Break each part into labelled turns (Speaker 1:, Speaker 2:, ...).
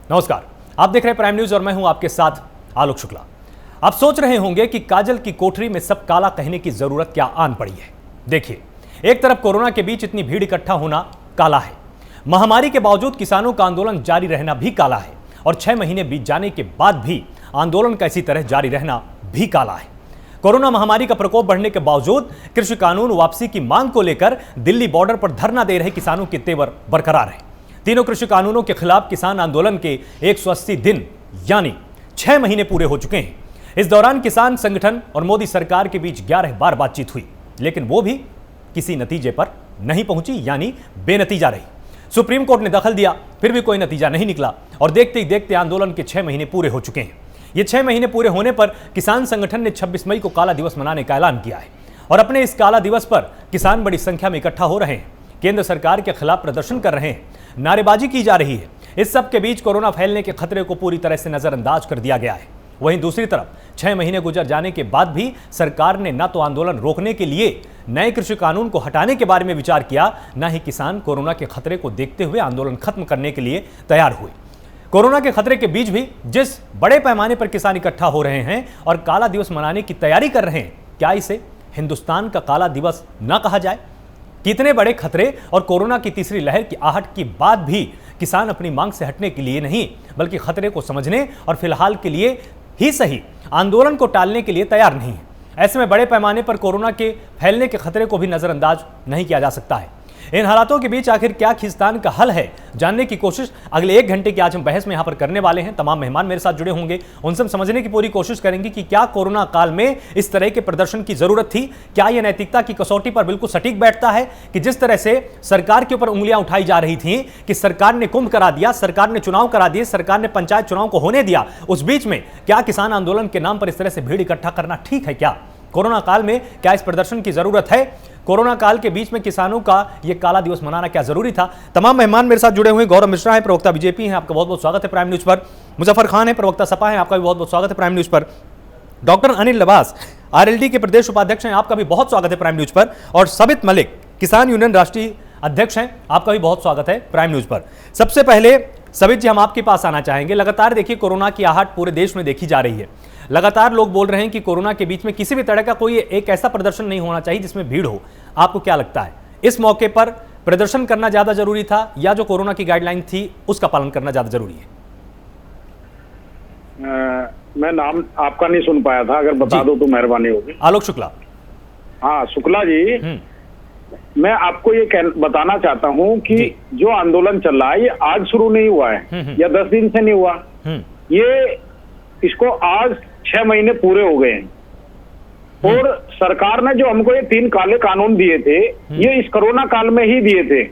Speaker 1: नमस्कार, आप देख रहे हैं प्राइम न्यूज और मैं हूं आपके साथ आलोक शुक्ला। आप सोच रहे होंगे कि काजल की कोठरी में सब काला कहने की जरूरत क्या आन पड़ी है। देखिए, एक तरफ कोरोना के बीच इतनी भीड़ इकट्ठा होना काला है, महामारी के बावजूद किसानों का आंदोलन जारी रहना भी काला है, और 6 महीने बीत जाने के बाद भी आंदोलन का इसी तरह जारी रहना भी काला है। कोरोना महामारी का प्रकोप बढ़ने के बावजूद कृषि कानून वापसी की मांग को लेकर दिल्ली बॉर्डर पर धरना दे रहे किसानों के तेवर बरकरार है। तीनों कृषि कानूनों के खिलाफ किसान आंदोलन के 180 दिन यानी 6 महीने पूरे हो चुके हैं। इस दौरान किसान संगठन और मोदी सरकार के बीच 11 बार बातचीत हुई, लेकिन वो भी किसी नतीजे पर नहीं पहुंची, यानी बेनतीजा रही। सुप्रीम कोर्ट ने दखल दिया, फिर भी कोई नतीजा नहीं निकला, और देखते ही देखते आंदोलन के 6 महीने पूरे हो चुके हैं। ये 6 महीने पूरे होने पर किसान संगठन ने 26 मई को काला दिवस मनाने का ऐलान किया है, और अपने इस काला दिवस पर किसान बड़ी संख्या में इकट्ठा हो रहे हैं, केंद्र सरकार के खिलाफ प्रदर्शन कर रहे हैं, नारेबाजी की जा रही है। इस सब के बीच कोरोना फैलने के खतरे को पूरी तरह से नजरअंदाज कर दिया गया है। वहीं दूसरी तरफ 6 महीने गुजर जाने के बाद भी सरकार ने न तो आंदोलन रोकने के लिए नए कृषि कानून को हटाने के बारे में विचार किया, न ही किसान कोरोना के खतरे को देखते हुए आंदोलन खत्म करने के लिए तैयार हुए। कोरोना के खतरे के बीच भी जिस बड़े पैमाने पर किसान इकट्ठा हो रहे हैं और काला दिवस मनाने की तैयारी कर रहे हैं, क्या इसे हिंदुस्तान का काला दिवस न कहा जाए? कितने बड़े खतरे और कोरोना की तीसरी लहर की आहट के बाद भी किसान अपनी मांग से हटने के लिए नहीं, बल्कि खतरे को समझने और फिलहाल के लिए ही सही आंदोलन को टालने के लिए तैयार नहीं है। ऐसे में बड़े पैमाने पर कोरोना के फैलने के खतरे को भी नजरअंदाज नहीं किया जा सकता है। इन हालातों के बीच आखिर क्या खींचतान का हल है, जानने की कोशिश अगले 1 घंटे की आज हम बहस में यहां पर करने वाले हैं। तमाम मेहमान मेरे साथ जुड़े होंगे, उनसे हम समझने की पूरी कोशिश करेंगे कि क्या कोरोना काल में इस तरह के प्रदर्शन की जरूरत थी। क्या यह नैतिकता की कसौटी पर बिल्कुल सटीक बैठता है कि जिस तरह से सरकार के ऊपर उंगलियां उठाई जा रही थी कि सरकार ने कुंभ करा दिया, सरकार ने चुनाव करा दिए, सरकार ने पंचायत चुनाव को होने दिया, उस बीच में क्या किसान आंदोलन के नाम पर इस तरह से भीड़ इकट्ठा करना ठीक है? क्या कोरोना काल में क्या इस प्रदर्शन की जरूरत है? कोरोना काल के बीच में किसानों का यह काला दिवस मनाना क्या जरूरी था? तमाम मेहमान मेरे साथ जुड़े हुए हैं। गौरव मिश्रा है, प्रवक्ता बीजेपी हैं, आपका बहुत बहुत स्वागत है प्राइम न्यूज पर। मुजफ्फर खान है, प्रवक्ता सपा है, आपका भी बहुत बहुत स्वागत है प्राइम न्यूज पर। डॉक्टर अनिल लबास आरएलडी के प्रदेश उपाध्यक्ष हैं, आपका भी बहुत स्वागत है प्राइम न्यूज पर। और सबित मलिक किसान यूनियन राष्ट्रीय अध्यक्ष हैं, आपका भी बहुत स्वागत है प्राइम न्यूज पर। सबसे पहले सबित जी, हम आपके पास आना चाहेंगे। लगातार देखिए कोरोना की आहट पूरे देश में देखी जा रही है। लगातार लोग बोल रहे हैं कि कोरोना के बीच में किसी भी तरह का कोई एक ऐसा प्रदर्शन नहीं होना चाहिए जिसमें भीड़ हो। आपको क्या लगता है, इस मौके पर प्रदर्शन करना ज्यादा जरूरी था या जो कोरोना की गाइडलाइन थी उसका पालन करना ज्यादा जरूरी है?
Speaker 2: मैं नाम आपका नहीं सुन पाया था, अगर बता दो तो मेहरबानी होगी।
Speaker 1: आलोक शुक्ला।
Speaker 2: हाँ शुक्ला जी, मैं आपको ये बताना चाहता हूँ कि जो आंदोलन चल रहा है ये आज शुरू नहीं हुआ है या 10 दिन से नहीं हुआ, ये इसको आज 6 महीने पूरे हो गए हैं। और सरकार ने जो हमको ये 3 काले कानून दिए थे, ये इस कोरोना काल में ही दिए थे।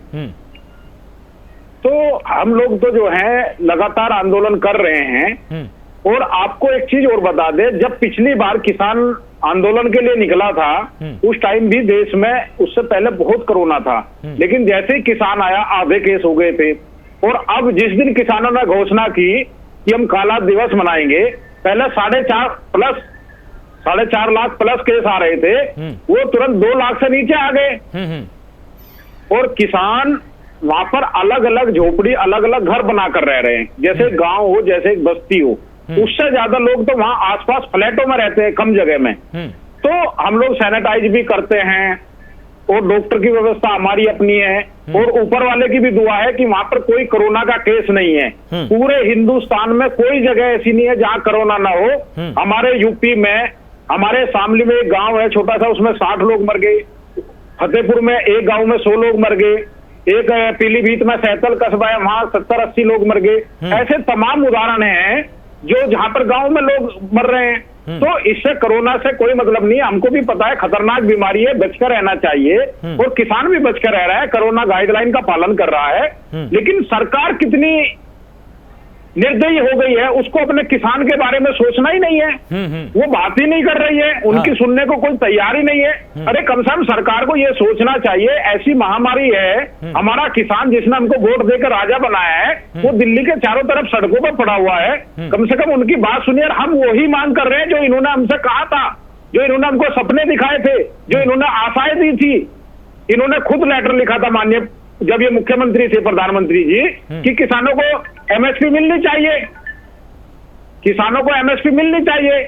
Speaker 2: तो हम लोग तो जो है लगातार आंदोलन कर रहे हैं। और आपको एक चीज और बता दे, जब पिछली बार किसान आंदोलन के लिए निकला था उस टाइम भी देश में उससे पहले बहुत कोरोना था, लेकिन जैसे ही किसान आया आधे केस हो गए थे। और अब जिस दिन किसानों ने घोषणा की कि हम काला दिवस मनाएंगे, पहले 4.5 लाख प्लस केस आ रहे थे, वो तुरंत 2 लाख से नीचे आ गए। और किसान वहां पर अलग अलग झोपड़ी, अलग अलग घर बनाकर रह रहे हैं, जैसे गांव हो, जैसे एक बस्ती हो। उससे ज्यादा लोग तो वहां आसपास फ्लैटों में रहते हैं, कम जगह में। तो हम लोग सैनिटाइज भी करते हैं और डॉक्टर की व्यवस्था हमारी अपनी है, और ऊपर वाले की भी दुआ है कि वहां पर कोई कोरोना का केस नहीं है। पूरे हिंदुस्तान में कोई जगह ऐसी नहीं है जहां कोरोना ना हो। हमारे यूपी में, हमारे शामली में एक गांव है छोटा सा, उसमें 60 लोग मर गए। फतेहपुर में एक गांव में 100 लोग मर गए। एक पीलीभीत में सैतल कस्बा है, वहां 70-80 लोग मर गए। ऐसे तमाम उदाहरण हैं जो जहां पर गांव में लोग मर रहे हैं। तो इससे कोरोना से कोई मतलब नहीं है। हमको भी पता है खतरनाक बीमारी है, बचकर रहना चाहिए, और किसान भी बचकर रह रहा है, कोरोना गाइडलाइन का पालन कर रहा है। लेकिन सरकार कितनी निर्दयी हो गई है, उसको अपने किसान के बारे में सोचना ही नहीं है। वो बात ही नहीं कर रही है, उनकी सुनने को कोई तैयार ही नहीं है। अरे कम से कम सरकार को ये सोचना चाहिए, ऐसी महामारी है, हमारा किसान जिसने हमको वोट देकर राजा बनाया है, वो दिल्ली के चारों तरफ सड़कों पर पड़ा हुआ है। कम से कम उनकी बात सुनिए। हम वही मांग कर रहे हैं जो इन्होंने हमसे कहा था, जो इन्होंने हमको सपने दिखाए थे, जो इन्होंने आशाएं दी थी। इन्होंने खुद लेटर लिखा था माननीय, जब ये मुख्यमंत्री थे प्रधानमंत्री जी, कि किसानों को एमएसपी मिलनी चाहिए, किसानों को एमएसपी मिलनी चाहिए।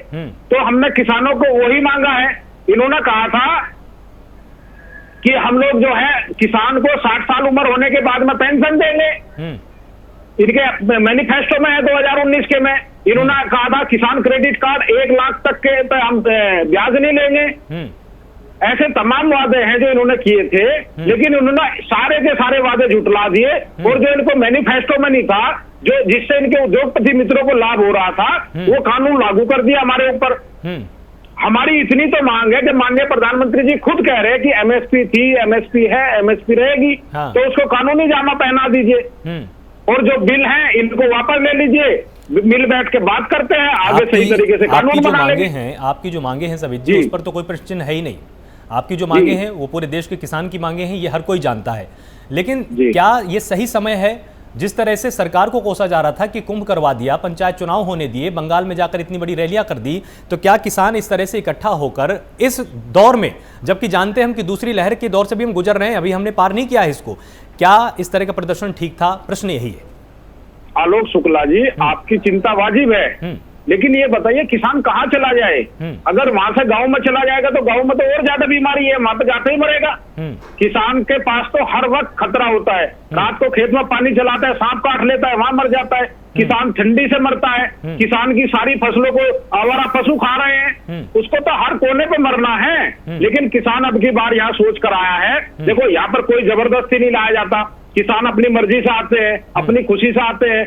Speaker 2: तो हमने किसानों को वही मांगा है। इन्होंने कहा था कि हम लोग जो है किसान को 60 साल उम्र होने के बाद में पेंशन देंगे। इनके मैनिफेस्टो में है 2019 के में। इन्होंने कहा था किसान क्रेडिट कार्ड 1 लाख तक के पे हम ब्याज नहीं लेंगे। ऐसे तमाम वादे हैं जो इन्होंने किए थे, लेकिन इन्होंने सारे के सारे वादे झुटला दिए। और जो इनको मैनिफेस्टो में नहीं था, जो जिससे इनके उद्योगपति मित्रों को लाभ हो रहा था, वो कानून लागू कर दिया हमारे ऊपर। हमारी इतनी तो मांग है कि माननीय प्रधानमंत्री जी खुद कह रहे हैं कि एमएसपी थी, एमएसपी है, एमएसपी रहेगी।
Speaker 1: हाँ।
Speaker 2: तो उसको कानूनी जामा पहना दीजिए और जो बिल है इनको वापस ले लीजिए, मिल बैठ के बात करते हैं, आगे सही तरीके से कानून बना लेंगे।
Speaker 1: आपकी जो मांगे हैं सभी जी, उस पर तो कोई प्रश्न चिन्ह है ही नहीं। आपकी जो मांगे हैं वो पूरे देश के किसान की मांगे हैं, ये हर कोई जानता है। लेकिन क्या ये सही समय है, जिस तरह से सरकार को कोसा जा रहा था कि कुंभ करवा दिया, पंचायत चुनाव होने दिए, बंगाल में जाकर इतनी बड़ी रैलियां कर दी, तो क्या किसान इस तरह से इकट्ठा होकर इस दौर में, जबकि जानते हैं हम कि दूसरी लहर के दौर से भी हम गुजर रहे हैं, अभी हमने पार नहीं किया है इसको, क्या इस तरह का प्रदर्शन ठीक था? प्रश्न यही है।
Speaker 2: आलोक शुक्ला जी, आपकी चिंता वाजिब है, लेकिन ये बताइए किसान कहाँ चला जाए? अगर वहां से गांव में चला जाएगा तो गांव में तो और ज्यादा बीमारी है, वहां पे जाते ही मरेगा। किसान के पास तो हर वक्त खतरा होता है। रात को खेत में पानी चलाता है, सांप काट लेता है, वहां मर जाता है। किसान ठंडी से मरता है। किसान की सारी फसलों को आवारा पशु खा रहे हैं, उसको तो हर कोने पे मरना है। लेकिन किसान अब की बार यहाँ सोच कर आया है। देखो, यहाँ पर कोई जबरदस्ती नहीं लाया जाता, किसान अपनी मर्जी से आते हैं, अपनी खुशी से आते हैं।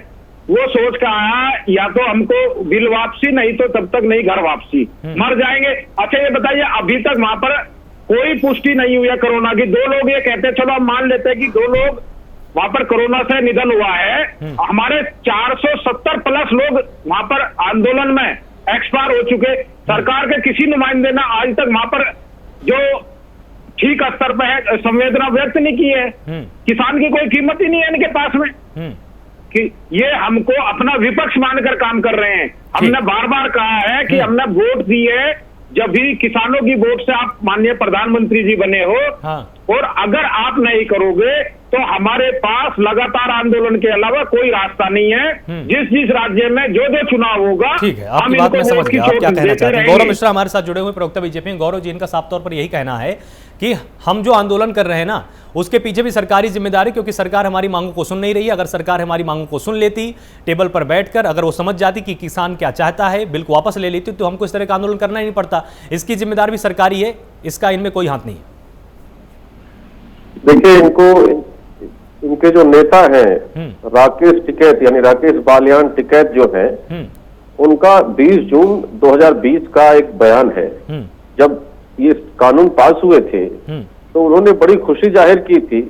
Speaker 2: वो सोच कर आया या तो हमको बिल वापसी, नहीं तो तब तक नहीं घर वापसी, मर जाएंगे। अच्छा ये बताइए, अभी तक वहां पर कोई पुष्टि नहीं हुई है कोरोना की। 2 लोग ये कहते हैं, चलो हम मान लेते हैं कि 2 लोग वहां पर कोरोना से निधन हुआ है। हमारे 470 प्लस लोग वहां पर आंदोलन में एक्सपायर हो चुके। सरकार के किसी नुमाइंदे ने आज तक वहां पर जो ठीक स्तर पर है संवेदना व्यक्त नहीं की है। किसान की कोई कीमत ही नहीं है इनके पास में कि ये हमको अपना विपक्ष मानकर काम कर रहे हैं। हमने बार बार कहा है कि हमने वोट दिए, जब भी किसानों की वोट से आप माननीय प्रधानमंत्री जी बने हो। हाँ। और अगर आप नहीं करोगे तो हमारे पास लगातार आंदोलन के अलावा कोई रास्ता नहीं है। जिस राज्य में जो चुनाव होगा,
Speaker 1: ठीक है, आपकी बात मैं समझ गया, आप क्या कहना चाहते हैं। गौरव मिश्रा हमारे साथ जुड़े हुए प्रवक्ता बीजेपी। गौरव जी, इनका साफ तौर पर यही कहना है कि हम जो आंदोलन कर रहे हैं ना, उसके पीछे भी सरकारी जिम्मेदारी, क्योंकि सरकार हमारी मांगों को सुन नहीं रही है। अगर सरकार हमारी मांगों को सुन लेती, टेबल पर बैठकर अगर वो समझ जाती कि किसान क्या चाहता है, बिल को वापस ले लेती, तो हमको इस तरह का आंदोलन करना ही नहीं पड़ता। इसकी जिम्मेदारी भी सरकारी है, इसका इनमें कोई हाथ नहीं है।
Speaker 3: देखिए, इनके जो नेता हैं राकेश टिकैत, यानी राकेश बालियान टिकैत जो है, उनका 20 जून 2020 का एक बयान है। जब ये कानून पास हुए थे तो उन्होंने बड़ी खुशी जाहिर की थी,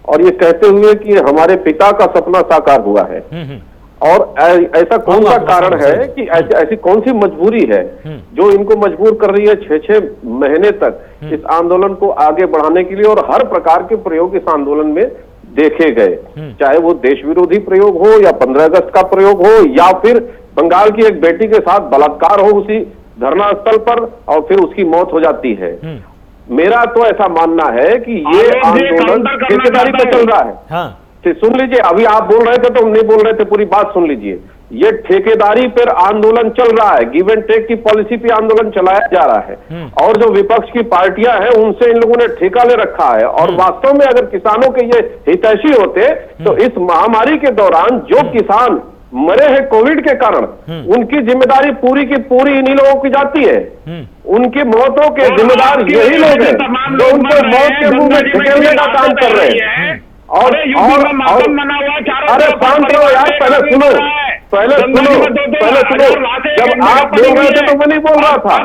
Speaker 3: और ये कहते हुए कि हमारे पिता का सपना साकार हुआ है। और ऐसा कौन सा कारण है कि ऐसी कौन सी मजबूरी है जो इनको मजबूर कर रही है 6-6 महीने तक इस आंदोलन को आगे बढ़ाने के लिए? और हर प्रकार के प्रयोग इस आंदोलन में देखे गए, चाहे वो देश विरोधी प्रयोग हो, या 15 अगस्त का प्रयोग हो, या फिर बंगाल की एक बेटी के साथ बलात्कार हो उसी धरना स्थल पर, और फिर उसकी मौत हो जाती है। मेरा तो ऐसा मानना है कि ये आंदोलन ठेकेदारी पे चल रहा है। हाँ। सुन लीजिए, अभी आप बोल रहे थे तो हम नहीं बोल रहे थे, पूरी बात सुन लीजिए। ये ठेकेदारी पर आंदोलन चल रहा है, गिव एंड टेक की पॉलिसी पे आंदोलन चलाया जा रहा है। और जो विपक्ष की पार्टियां हैं उनसे इन लोगों ने ठेका ले रखा है। और वास्तव में अगर किसानों के ये हितैषी होते तो इस महामारी के दौरान जो किसान मरे हैं कोविड के कारण, उनकी जिम्मेदारी पूरी की पूरी इन्हीं लोगों की जाती है। उनकी मौतों के जिम्मेदार यही लोग हैं जो उनको मौत के मुंह में ढकेलने का काम कर रहे हैं। और अरे शांत रहो यार, पहले सुनो। जब आप बोल रहे थे तो मैं नहीं बोल रहा था।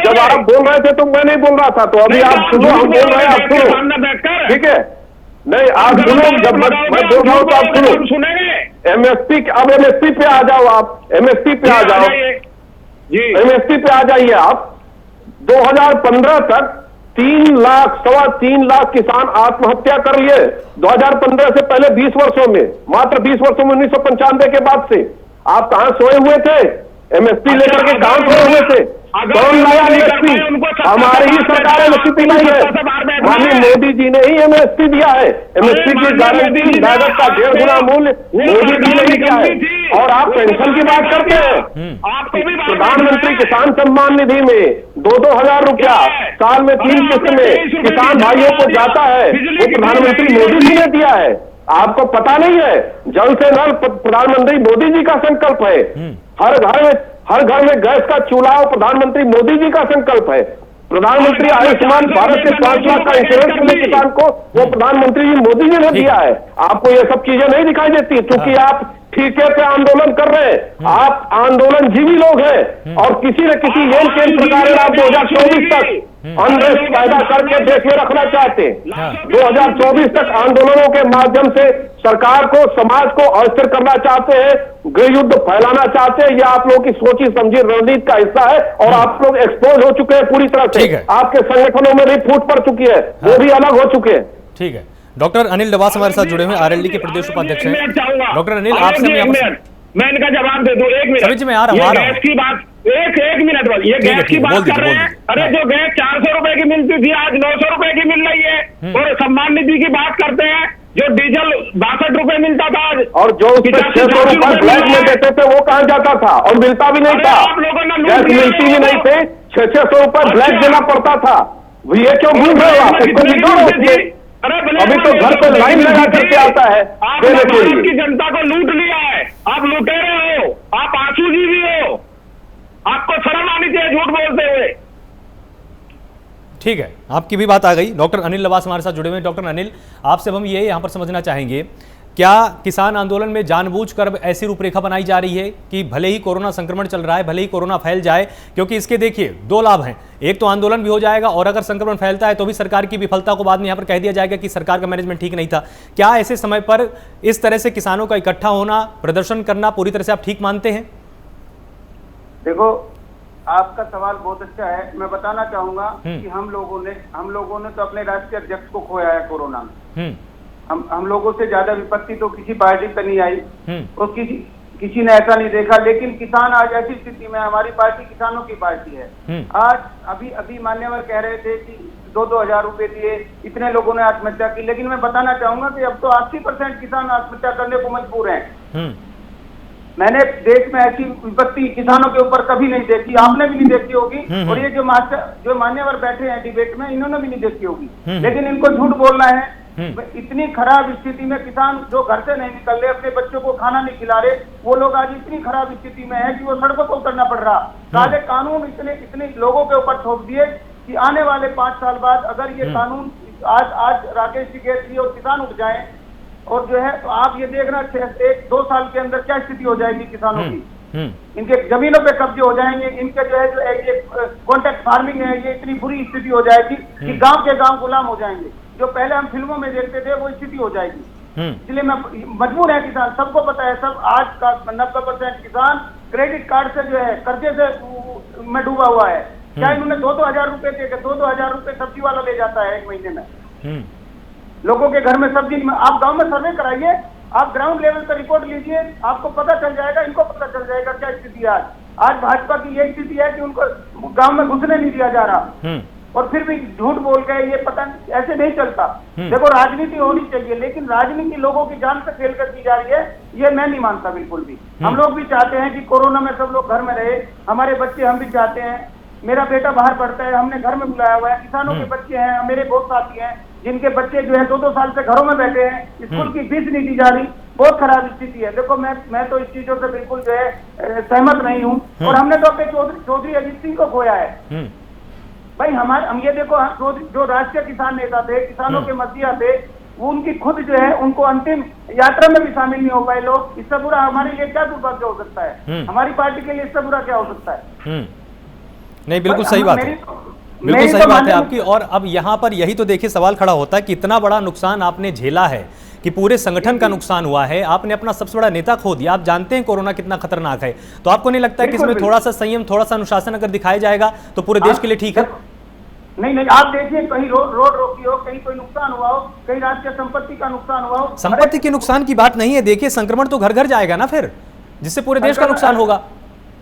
Speaker 3: जब आप बोल रहे थे तो मैं नहीं बोल रहा था। तो अभी आप सुनो, हम बोल रहे हैं, आप सुनो, ठीक है? नहीं, आप सुनो, जब मैं बोल रहा हूँ तो आप सुनो। एमएसपी, अब एमएसपी पे आ जाओ, आप एमएसपी पे आ जाओ, एमएसपी पे आ जाइए आप। 2015 तक 3 लाख, 3.25 लाख किसान आत्महत्या कर लिए। 2015 से पहले 20 वर्षों में, मात्र 20 वर्षों में, 1995 के बाद से आप कहां सोए हुए थे? एमएसपी लेकर के कहां सोए हुए थे? कौन लाया एमएसपी? हमारी ही सरकार एमएसपी लाई है। माननीय मोदी जी ने ही एमएसपी दिया है। एमएसपी की गारंटी लागत का 1.5 गुना मूल्य मोदी जी ने ही दिया है। और आप पेंशन की बात करते हैं। प्रधानमंत्री किसान सम्मान निधि में 2-2 हजार रुपया साल में 3 किस्त में किसान भाइयों को जाता है, वो प्रधानमंत्री मोदी जी ने दिया है। आपको पता नहीं है? जल से नल प्रधानमंत्री मोदी जी का संकल्प है। हर घर में गैस का चूल्हा प्रधानमंत्री मोदी जी का संकल्प है। प्रधानमंत्री आयुष्मान भारत के 5 लाख का इंश्योरेंस मिले किसान को, वो प्रधानमंत्री जी मोदी जी ने दिया है। आपको ये सब चीजें नहीं दिखाई देती क्योंकि आप ठीके पे आंदोलन कर रहे हैं। आप आंदोलन जीवी लोग हैं और किसी न किसी येन केन प्रकार आप 2024 तक अनरेस्ट पैदा करके देश में रखना चाहते हैं। 2024 तक आंदोलनों के माध्यम से सरकार को, समाज को अस्थिर करना चाहते हैं, गृह युद्ध फैलाना चाहते हैं। यह आप लोगों की सोची समझी रणनीति का हिस्सा है और आप लोग एक्सपोज हो चुके हैं पूरी तरह से। आपके संगठनों में भी फूट पड़ चुकी है, वो भी अलग हो चुके हैं।
Speaker 1: ठीक है, डॉक्टर अनिल डबास हमारे साथ जुड़े हुए हैं, आरएलडी के प्रदेश उपाध्यक्ष हैं। डॉक्टर अनिल, आपसे
Speaker 2: मैं इनका जवाब दे दूं। 1 मिनट
Speaker 1: में आ रहा हूं।
Speaker 2: गैस की बात, एक मिनट बस, ये गैस की बात कर रहे हैं। अरे जो गैस 400 रुपए की मिलती थी आज 900 रुपए की मिल रही है। और सम्मान निधि की बात करते हैं, जो डीजल 62 रुपए मिलता था आज,
Speaker 3: और जो 600 रुपए ब्लैक में देते थे वो कहाँ जाता था और मिलता भी नहीं था।
Speaker 2: आप लोगों ने
Speaker 3: गैस मिलती भी नहीं थे, 600 रुपए ब्लैक देना पड़ता था। ये क्यों भूल रहे हो आप? उसको बिगाड़ो। अभी तो घर पे लाइन लगा करके आता है देने के लिए।
Speaker 2: की जनता को लूट लिया है, आप लुटेरे हो, आप आंसू भी हो, आपको शर्म आनी चाहिए झूठ बोलते हुए।
Speaker 1: ठीक है, आपकी भी बात आ गई। डॉक्टर अनिल लबास हमारे साथ जुड़े हुए हैं। डॉक्टर अनिल, आपसे हम ये यहाँ पर समझना चाहेंगे, क्या किसान आंदोलन में जानबूझकर ऐसी रूपरेखा बनाई जा रही है कि भले ही कोरोना संक्रमण चल रहा है, भले ही कोरोना फैल जाए, क्योंकि इसके देखिए 2 लाभ हैं। एक तो आंदोलन भी हो जाएगा और अगर संक्रमण फैलता है तो भी सरकार की विफलता को बाद में यहाँ पर कह दिया जाएगा कि सरकार का मैनेजमेंट ठीक नहीं था। क्या ऐसे समय पर इस तरह से किसानों का इकट्ठा होना, प्रदर्शन करना पूरी तरह से आप ठीक मानते हैं?
Speaker 4: देखो, आपका सवाल बहुत अच्छा है। मैं बताना चाहूंगा कि हम लोगों ने तो अपने राष्ट्रीय अध्यक्ष को खोया है कोरोना में। हम लोगों से ज्यादा विपत्ति तो किसी पार्टी पर नहीं आई और किसी ने ऐसा नहीं देखा। लेकिन किसान आज ऐसी स्थिति में, हमारी पार्टी किसानों की पार्टी है। आज अभी मान्यवर कह रहे थे कि 2-2 हजार रुपए दिए, इतने लोगों ने आत्महत्या की। लेकिन मैं बताना चाहूंगा कि अब तो 80% किसान आत्महत्या करने को मजबूर हैं। मैंने देश में ऐसी विपत्ति किसानों के ऊपर कभी नहीं देखी, आपने भी नहीं देखी होगी। और ये जो मान्यवर बैठे हैं डिबेट में, इन्होंने भी नहीं देखी होगी। लेकिन इनको झूठ बोलना है। इतनी खराब स्थिति में किसान जो घर से नहीं निकल रहे, अपने बच्चों को खाना नहीं खिला रहे, वो लोग आज इतनी खराब स्थिति में है कि वो सड़कों पर उतरना पड़ रहा। काले कानून इतने लोगों के ऊपर थोप दिए कि आने वाले 5 साल बाद अगर ये कानून आज राकेश टिकैत जी और किसान उठ जाए और जो है, तो आप ये देखना 1-2 साल के अंदर क्या स्थिति हो जाएगी किसानों की। इनके जमीनों पे कब्जे हो जाएंगे, इनके जो है ये कॉन्ट्रैक्ट फार्मिंग है, ये इतनी बुरी स्थिति हो जाएगी कि गांव के गांव गुलाम हो जाएंगे। जो पहले हम फिल्मों में देखते थे वो स्थिति हो जाएगी। इसलिए मैं मजबूर है किसान, सबको पता है, सब आज का 90% किसान क्रेडिट कार्ड से जो है कर्जे से में डूबा हुआ है। क्या इन्होंने 2-2 हजार रुपए दे, 2-2 हजार रुपए सब्जी वाला ले जाता है 1 महीने में। लोगों के घर में सब्जी, आप गांव में सर्वे कराइए, आप ग्राउंड लेवल पर रिपोर्ट लीजिए, आपको पता चल जाएगा, इनको पता चल जाएगा क्या स्थिति है आज भाजपा की यही स्थिति है कि उनको गांव में घुसने नहीं दिया जा रहा और फिर भी झूठ बोल गए। ये पता नहीं, ऐसे नहीं चलता। देखो, राजनीति होनी चाहिए, लेकिन राजनीति लोगों की जान से खेल कर की जा रही है, ये मैं नहीं मानता बिल्कुल भी। हम लोग भी चाहते हैं कि कोरोना में सब लोग घर में रहे, हमारे बच्चे, हम भी चाहते हैं। मेरा बेटा बाहर पढ़ता है, हमने घर में बुलाया हुआ है। किसानों के बच्चे हैं, मेरे बहुत साथी हैं जिनके बच्चे जो है 2-2 साल से घरों में बैठे हैं, स्कूल की फीस नहीं दी जा रही, बहुत खराब स्थिति है। देखो, मैं तो इस चीजों से बिल्कुल जो है सहमत नहीं हूँ। और हमने तो अपने चौधरी अजीत सिंह को खोया है भाई। हम ये देखो, जो राष्ट्रीय किसान नेता थे, किसानों के मसीहा थे, वो उनकी खुद जो है उनको अंतिम यात्रा में भी शामिल नहीं हो पाए लोग। इससे बुरा हमारे लिए क्या दुर्भाग्य हो सकता है? हमारी पार्टी के लिए इससे बुरा क्या हो सकता है?
Speaker 1: नहीं, बिल्कुल सही बात है, बिल्कुल सही बात है आपकी। और अब यहाँ पर यही तो देखिए सवाल खड़ा होता है कि इतना बड़ा नुकसान आपने झेला है कि पूरे संगठन का नुकसान हुआ है, आपने अपना सबसे बड़ा नेता खो दिया। आप जानते हैं कोरोना कितना खतरनाक है, तो आपको नहीं लगता है कि इसमें थोड़ा सा संयम, थोड़ा सा अनुशासन अगर दिखाया जाएगा तो पूरे देश के लिए ठीक है?
Speaker 4: नहीं, आप देखिए, कहीं रोड रोकी हो, कहीं कोई नुकसान हुआ हो, कहीं राष्ट्रीय संपत्ति का नुकसान हुआ हो।
Speaker 1: संपत्ति के नुकसान की बात नहीं है, देखिए संक्रमण तो घर घर जाएगा ना फिर, जिससे पूरे देश का नुकसान होगा।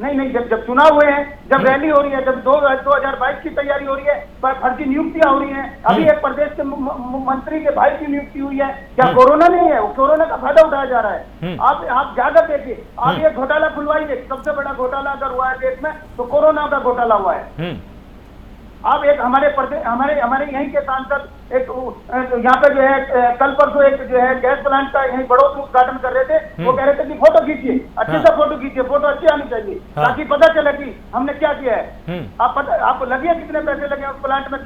Speaker 4: नहीं, जब चुनाव हुए हैं, जब रैली हो रही है, जब 2022 की तैयारी हो रही है, फर्जी नियुक्तियां हो रही हैं, अभी एक प्रदेश के मंत्री के भाई की नियुक्ति हुई है, क्या कोरोना नहीं है? वो कोरोना का फायदा उठाया जा रहा है। आप जाकर देखिए, आप ये घोटाला खुलवाइए, सबसे बड़ा घोटाला अगर हुआ है देश में तो कोरोना का घोटाला हुआ है। आप एक हमारे यहीं के सांसद एक यहाँ पे जो है कल परसों एक जो है गैस प्लांट का यहीं बड़ों में उद्घाटन कर रहे थे, वो कह रहे थे कि फोटो खींचिए, अच्छे से फोटो खींचिए, फोटो अच्छी आनी चाहिए ताकि पता चले कि हमने क्या किया है। आप लगिए कितने पैसे लगे उस प्लांट में,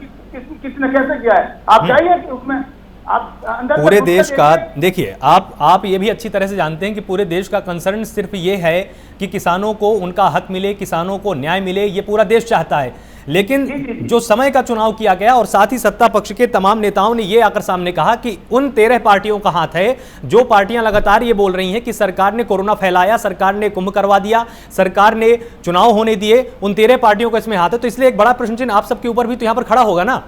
Speaker 4: किसने कैसे किया है, आप जाइए उसमें, आप अंदर
Speaker 1: पूरे देश का देखिए, आप ये भी अच्छी तरह से जानते हैं कि पूरे देश का कंसर्न सिर्फ ये है कि किसानों को उनका हक मिले, किसानों को न्याय मिले, ये पूरा देश चाहता है। लेकिन जो समय का चुनाव किया गया और साथ ही सत्ता पक्ष के तमाम नेताओं ने ये आकर सामने कहा कि उन 13 पार्टियों का हाथ है जो पार्टियां लगातार ये बोल रही हैं कि सरकार ने कोरोना फैलाया, सरकार ने कुंभ करवा दिया, सरकार ने चुनाव होने दिए, उन 13 पार्टियों का इसमें हाथ है। तो इसलिए एक बड़ा प्रश्न चिन्ह आप सबके ऊपर भी तो यहां पर खड़ा होगा ना।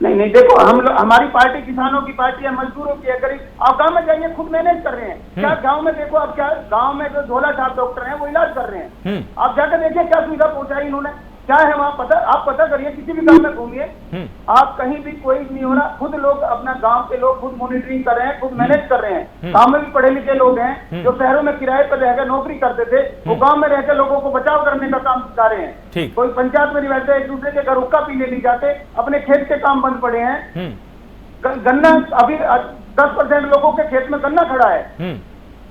Speaker 4: नहीं, देखो, हमारी पार्टी किसानों की पार्टी है, मजदूरों की है, गरीब। आप गांव में जाइए, खुद मैनेज कर रहे हैं। क्या गांव में देखो, आप क्या गांव में जो झोला छाप डॉक्टर हैं वो इलाज कर रहे हैं। आप जाकर देखिए क्या सुविधा पहुंचाई इन्होंने, क्या है वहाँ आप पता करिए, किसी भी गांव में घूमिए, आप कहीं भी कोई नहीं हो रहा। खुद लोग अपना गांव के लोग खुद मॉनिटरिंग कर रहे हैं, खुद मैनेज कर रहे हैं। गांव में भी पढ़े लिखे लोग हैं जो शहरों में किराए पर रहकर नौकरी करते थे, वो गांव में रहकर लोगों को बचाव करने का काम कर रहे हैं। कोई पंचायत में नहीं बैठते, एक दूसरे के घर हुक्का पीने नहीं जाते, अपने खेत के काम बंद पड़े हैं। गन्ना अभी 10% लोगों के खेत में गन्ना खड़ा है।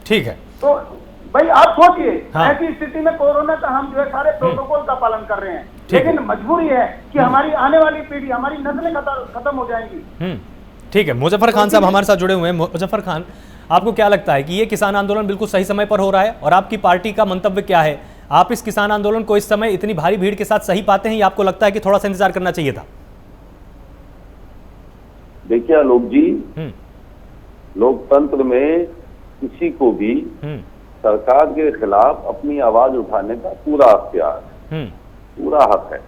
Speaker 1: ठीक है,
Speaker 4: तो भाई आप सोचिए, ऐसी स्थिति में कोरोना का हम जो है सारे प्रोटोकॉल का पालन कर रहे हैं, लेकिन मजबूरी है कि हमारी आने वाली पीढ़ी, हमारी नस्लें खत्म हो जाएंगी।
Speaker 1: ठीक है, मुजफ्फर खान साहब हमारे साथ जुड़े हुए हैं। मुजफ्फर खान, आपको क्या लगता है कि ये किसान आंदोलन बिल्कुल सही समय पर हो रहा है, और आपकी पार्टी का मंतव्य क्या है? आप इस किसान आंदोलन को इस समय इतनी भारी भीड़ के साथ सही पाते हैं या आपको लगता है कि थोड़ा सा इंतजार करना चाहिए था?
Speaker 3: देखिए आलोक जी, लोकतंत्र में किसी को भी सरकार के खिलाफ अपनी आवाज उठाने का पूरा अख्तियार है, पूरा हक है।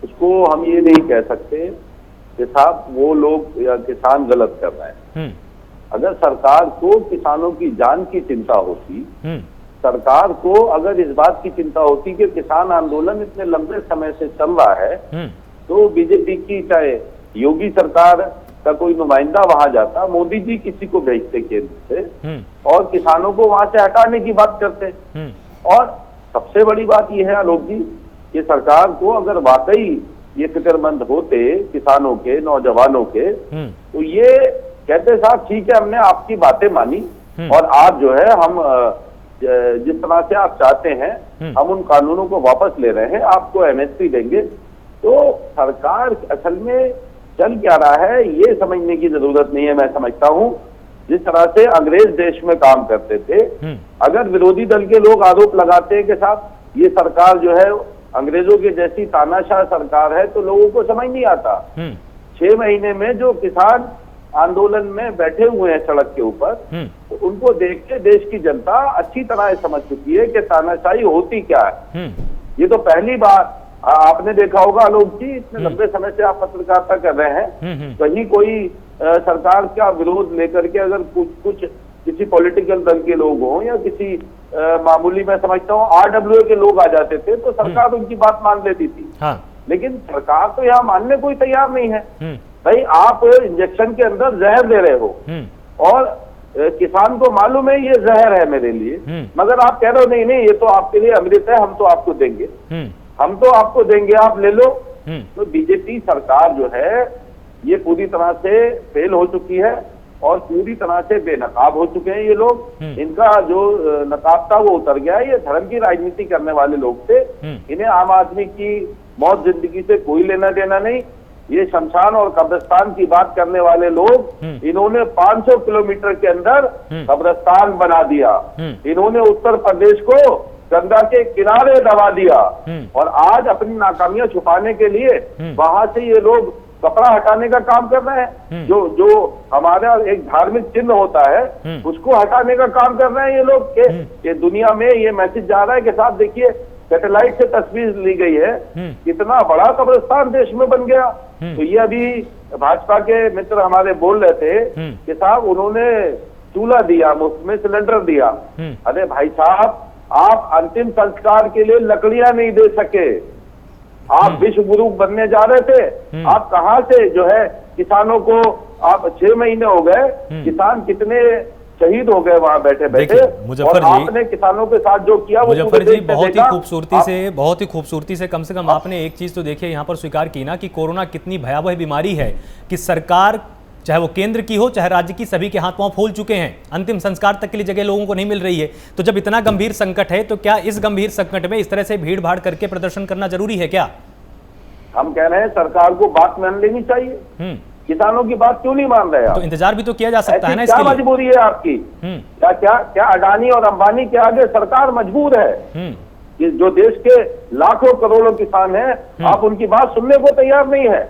Speaker 3: उसको हम ये नहीं कह सकते कि साहब वो लोग या किसान गलत कर रहे हैं। अगर सरकार को किसानों की जान की चिंता होती, सरकार को अगर इस बात की चिंता होती कि किसान आंदोलन इतने लंबे समय से चल रहा है, तो बीजेपी की चाहे योगी सरकार का कोई नुमाइंदा वहां जाता, मोदी जी किसी को भेजते केंद्र से और किसानों को वहां से हटाने की बात करते। और सबसे बड़ी बात यह है आलोक जी कि सरकार को अगर वाकई ये फिक्रमंद होते किसानों के, नौजवानों के, तो ये कहते साहब ठीक है, हमने आपकी बातें मानी और आज जो है हम जिस तरह से आप चाहते हैं हम उन कानूनों को वापस ले रहे हैं, आपको एमएसपी देंगे। तो सरकार असल में चल क्या रहा है ये समझने की जरूरत नहीं है। मैं समझता हूं जिस तरह से अंग्रेज देश में काम करते थे, अगर विरोधी दल के लोग आरोप लगाते हैं कि साहब ये सरकार जो है अंग्रेजों के जैसी तानाशाह सरकार है, तो लोगों को समझ नहीं आता। 6 महीने में जो किसान आंदोलन में बैठे हुए हैं सड़क के ऊपर, तो उनको देख के देश की जनता अच्छी तरह समझ चुकी है कि तानाशाही होती क्या है। ये तो पहली बार आपने देखा होगा आलोक जी, इतने लंबे समय से आप पत्रकारिता कर रहे हैं, कहीं कोई सरकार का विरोध लेकर के अगर कुछ किसी पॉलिटिकल दल के लोग हों या किसी मामूली, मैं समझता हूँ RWA के लोग आ जाते थे तो सरकार उनकी बात मान लेती थी। लेकिन सरकार तो यहाँ मानने को ही तैयार नहीं है। भाई आप इंजेक्शन के अंदर जहर दे रहे हो और किसान को मालूम है ये जहर है मेरे लिए, मगर आप कह रहे हो नहीं नहीं ये तो आपके लिए अमृत है, हम तो आपको देंगे, हम तो आपको देंगे, आप ले लो। तो बीजेपी सरकार जो है ये पूरी तरह से फेल हो चुकी है और पूरी तरह से बेनकाब हो चुके हैं ये लोग। इनका जो नकाब था वो उतर गया है। ये धर्म की राजनीति करने वाले लोग थे, इन्हें आम आदमी की मौत जिंदगी से कोई लेना देना नहीं। ये शमशान और कब्रिस्तान की बात करने वाले लोग, इन्होंने 500 किलोमीटर के अंदर कब्रिस्तान बना दिया। इन्होंने उत्तर प्रदेश को गंगा के किनारे दबा दिया और आज अपनी नाकामियां छुपाने के लिए वहां से ये लोग कपड़ा हटाने का काम कर रहे हैं। जो हमारा एक धार्मिक चिन्ह होता है उसको हटाने का काम कर रहे हैं ये लोग के दुनिया में ये मैसेज जा रहा है कि साहब देखिए सैटेलाइट से तस्वीर ली गई है, कितना बड़ा कब्रिस्तान देश में बन गया। तो ये अभी भाजपा के मित्र हमारे बोल रहे थे कि साहब उन्होंने चूल्हा दिया, मुफ्त में सिलेंडर दिया। अरे भाई साहब आप अंतिम संस्कार के लिए लकड़ियां नहीं दे सके। आप विश्व गुरु बनने जा रहे थे, आप कहां से जो है किसानों को, आप 6 महीने हो गए, किसान कितने शहीद हो गए वहां बैठे बैठे।
Speaker 1: मुजफ्फर
Speaker 3: और आपने किसानों के साथ जो किया वो
Speaker 1: मुजफ्फर जी बहुत ही खूबसूरती से कम आपने एक चीज तो देखिए यहाँ पर स्वीकार की ना कि कोरोना कितनी भयावह बीमारी है कि सरकार चाहे वो केंद्र की हो चाहे राज्य की, सभी के हाथ पांव फूल चुके हैं, अंतिम संस्कार तक के लिए जगह लोगों को नहीं मिल रही है। तो जब इतना गंभीर संकट है तो क्या इस गंभीर संकट में इस तरह से भीड़ भाड़ करके प्रदर्शन करना जरूरी है क्या?
Speaker 3: हम कह रहे हैं सरकार को बात मान लेनी चाहिए। किसानों की बात क्यों नहीं मान रहे?
Speaker 1: तो इंतजार भी तो किया जा सकता है ना।
Speaker 3: क्या मजबूरी है आपकी? क्या अडानी और अंबानी के आगे सरकार मजबूर है? जो देश के लाखों करोड़ों किसान हैं, आप उनकी बात सुनने को तैयार नहीं है।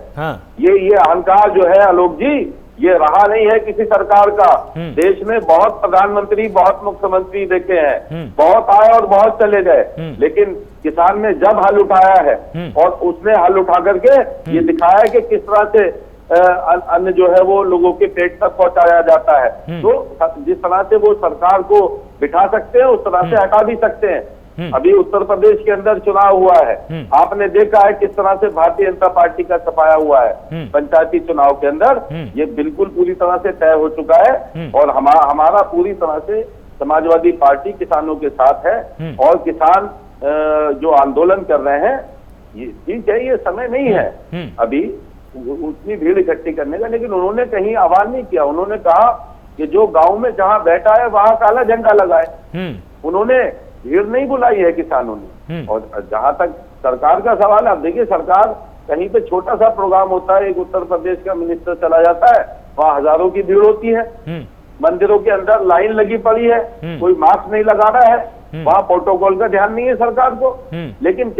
Speaker 3: ये अहंकार जो है आलोक जी, ये रहा नहीं है किसी सरकार का। देश में बहुत प्रधानमंत्री, बहुत मुख्यमंत्री देखे हैं, बहुत आए और बहुत चले गए, लेकिन किसान ने जब हल उठाया है और उसने हल उठा करके ये दिखाया है कि किस तरह से अन्न जो है वो लोगों के पेट तक पहुंचाया जाता है। तो जिस तरह से वो सरकार को बिठा सकते हैं उस तरह से हटा भी सकते हैं। अभी उत्तर प्रदेश के अंदर चुनाव हुआ है, आपने देखा है किस तरह से भारतीय जनता पार्टी का सफाया हुआ है पंचायती चुनाव के अंदर। ये बिल्कुल पूरी तरह से तय हो चुका है और हमारा पूरी तरह से समाजवादी पार्टी किसानों के साथ है। और किसान जो आंदोलन कर रहे हैं, ये ठीक है, ये समय नहीं है अभी उतनी भीड़ इकट्ठी करने का, लेकिन उन्होंने कहीं आह्वान नहीं किया। उन्होंने कहा कि जो गांव में जहां बैठा है वहां काला झंडा लगाए। उन्होंने भीड़ नहीं बुलाई है किसानों ने। और जहां तक सरकार का सवाल है, आप देखिए सरकार कहीं पे छोटा सा प्रोग्राम होता है, एक उत्तर प्रदेश का मिनिस्टर चला जाता है, वहां हजारों की भीड़ होती है। मंदिरों के अंदर लाइन लगी पड़ी है, कोई मास्क नहीं लगा रहा है, वहां प्रोटोकॉल का ध्यान नहीं है सरकार को। लेकिन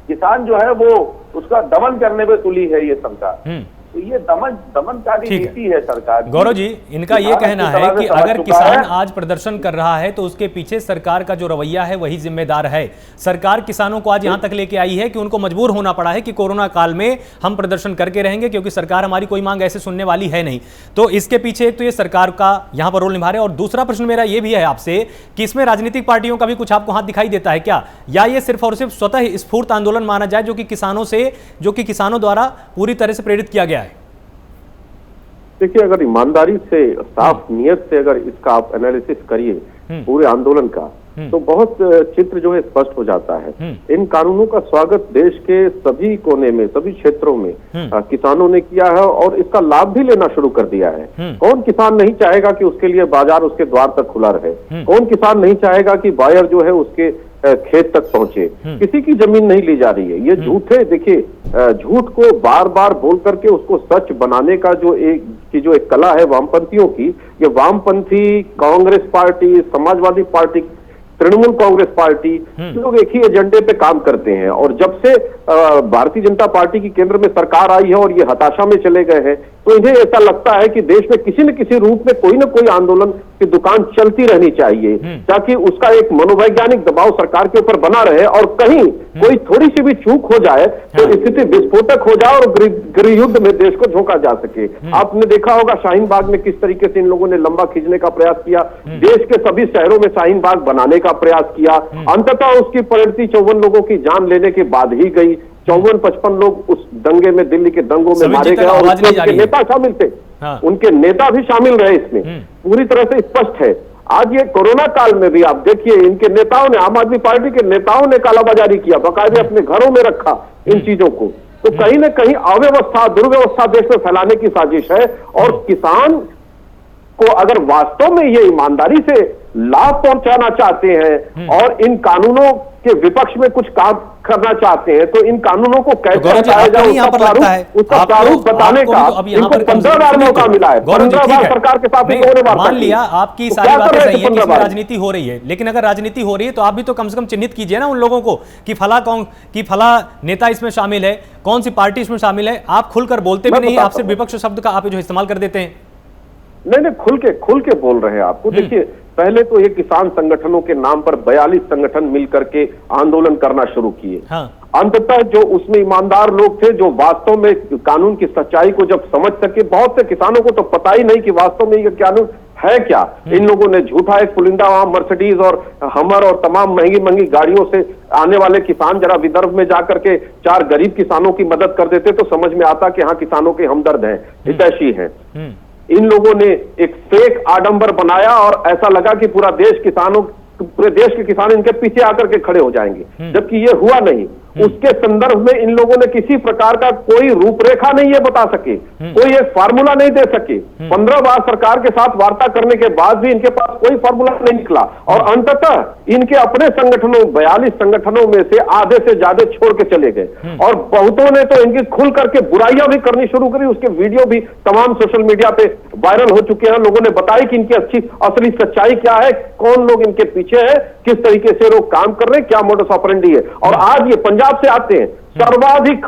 Speaker 3: किसान जो है वो उसका दमन करने पे तुली है ये सरकार। तो ये दमनकारी नीति है सरकार।
Speaker 1: गौरव जी, इनका ये कहना है कि अगर किसान आज प्रदर्शन कर रहा है तो उसके पीछे सरकार का जो रवैया है वही जिम्मेदार है। सरकार किसानों को आज यहाँ तक लेके आई है कि उनको मजबूर होना पड़ा है कि कोरोना काल में हम प्रदर्शन करके रहेंगे क्योंकि सरकार हमारी कोई मांग ऐसे सुनने वाली है नहीं। तो इसके पीछे एक तो ये सरकार का यहाँ पर रोल निभा रहे हैं। और दूसरा प्रश्न मेरा ये भी है आपसे कि इसमें राजनीतिक पार्टियों का भी कुछ आपको हाथ दिखाई देता है क्या, या ये सिर्फ और सिर्फ स्वतः स्फूर्त आंदोलन माना जाए जो कि किसानों द्वारा पूरी तरह से प्रेरित किया गया है?
Speaker 3: देखिए, अगर ईमानदारी से, साफ नियत से अगर इसका आप एनालिसिस करिए पूरे आंदोलन का, तो बहुत चित्र जो है स्पष्ट हो जाता है। इन कानूनों का स्वागत देश के सभी कोने में, सभी क्षेत्रों में किसानों ने किया है और इसका लाभ भी लेना शुरू कर दिया है। कौन किसान नहीं चाहेगा कि उसके लिए बाजार उसके द्वार तक खुला रहे? कौन किसान नहीं चाहेगा कि बायर जो है उसके खेत तक पहुंचे? किसी की जमीन नहीं ली जा रही है। ये झूठे, देखिए, झूठ को बार बार बोल करके उसको सच बनाने का जो एक कला है वामपंथियों की, ये वामपंथी, Congress party, Samajwadi party, Trinamool Congress party, लोग एक ही एजेंडे पे काम करते हैं। और जब से भारतीय जनता पार्टी की केंद्र में सरकार आई है और ये हताशा में चले गए हैं, तो इन्हें ऐसा लगता है कि देश में किसी न किसी रूप में कोई न कोई आंदोलन की दुकान चलती रहनी चाहिए ताकि उसका एक मनोवैज्ञानिक दबाव सरकार के ऊपर बना रहे और कहीं कोई थोड़ी सी भी चूक हो जाए तो स्थिति विस्फोटक हो जाए और गृह युद्ध में देश को झोंका जा सके। आपने देखा होगा शाहीन बाग में किस तरीके से इन लोगों ने लंबा खींचने का प्रयास किया, देश के सभी शहरों में शाहीन बाग बनाने का प्रयास किया। अंततः उसकी परिणति 54 लोगों की जान लेने के बाद ही गई। 54-55 लोग उस दंगे में, दिल्ली के दंगों में मारे गए और उनके नेता शामिल थे। उनके नेता भी शामिल रहे इसमें, पूरी तरह से स्पष्ट है। आज ये कोरोना काल में भी आप देखिए, इनके नेताओं ने, आम आदमी पार्टी के नेताओं ने कालाबाजारी किया, बाकायदे अपने घरों में रखा इन चीजों को। तो कहीं ना कहीं अव्यवस्था, दुर्व्यवस्था देश में फैलाने की साजिश है। और किसान को अगर वास्तव में ये ईमानदारी से लाभ पहुंचाना चाहते हैं और इन कानूनों के विपक्ष में कुछ काम करना चाहते हैं, तो इन कानूनों को कैसे हटाया जाए उसका प्रारूप बताने का इनको 15 बार मौका मिला है। 15 बार सरकार के साथ
Speaker 1: मान लिया आपकी सारी बातें सही है कि इसमें राजनीति हो रही है, लेकिन अगर राजनीति हो रही है तो आप भी तो कम से कम चिन्हित कीजिए ना उन लोगों को कि फला नेता इसमें शामिल है, कौन सी पार्टी इसमें शामिल है। आप खुलकर बोलते भी नहीं, आप सिर्फ विपक्ष शब्द का आप जो इस्तेमाल कर देते हैं।
Speaker 3: नहीं, खुल के बोल रहे हैं आपको। देखिए, पहले तो ये किसान संगठनों के नाम पर 42 संगठन मिलकर के आंदोलन करना शुरू किए। अंततः जो उसमें ईमानदार लोग थे, जो वास्तव में कानून की सच्चाई को जब समझ सके, बहुत से किसानों को तो पता ही नहीं कि वास्तव में ये कानून है क्या। इन लोगों ने झूठा एक पुलिंदा वहां मर्सिडीज और हमर और तमाम महंगी महंगी गाड़ियों से आने वाले किसान जरा विदर्भ में जाकर के 4 गरीब किसानों की मदद कर देते तो समझ में आता कि हाँ, किसानों के हमदर्द हैं, हितैषी हैं। इन लोगों ने एक फेक आडंबर बनाया और ऐसा लगा कि पूरे देश के किसान इनके पीछे आकर के खड़े हो जाएंगे, जबकि ये हुआ नहीं। उसके संदर्भ में इन लोगों ने किसी प्रकार का कोई रूपरेखा नहीं ये बता सके, कोई एक फार्मूला नहीं दे सके। 15 बार सरकार के साथ वार्ता करने के बाद भी इनके पास कोई फार्मूला नहीं निकला और अंततः इनके अपने संगठनों 42 संगठनों में से आधे से ज्यादा छोड़ के चले गए और बहुतों ने तो इनकी खुल करके बुराइयां भी करनी शुरू करी। उसके वीडियो भी तमाम सोशल मीडिया पे वायरल हो चुके हैं। लोगों ने बताया कि इनकी असली सच्चाई क्या है, कौन लोग इनके पीछे है, किस तरीके से लोग काम कर रहे हैं, क्या मोडस ऑपरेंडी है। और आज ये पंजाब से आते हैं, सर्वाधिक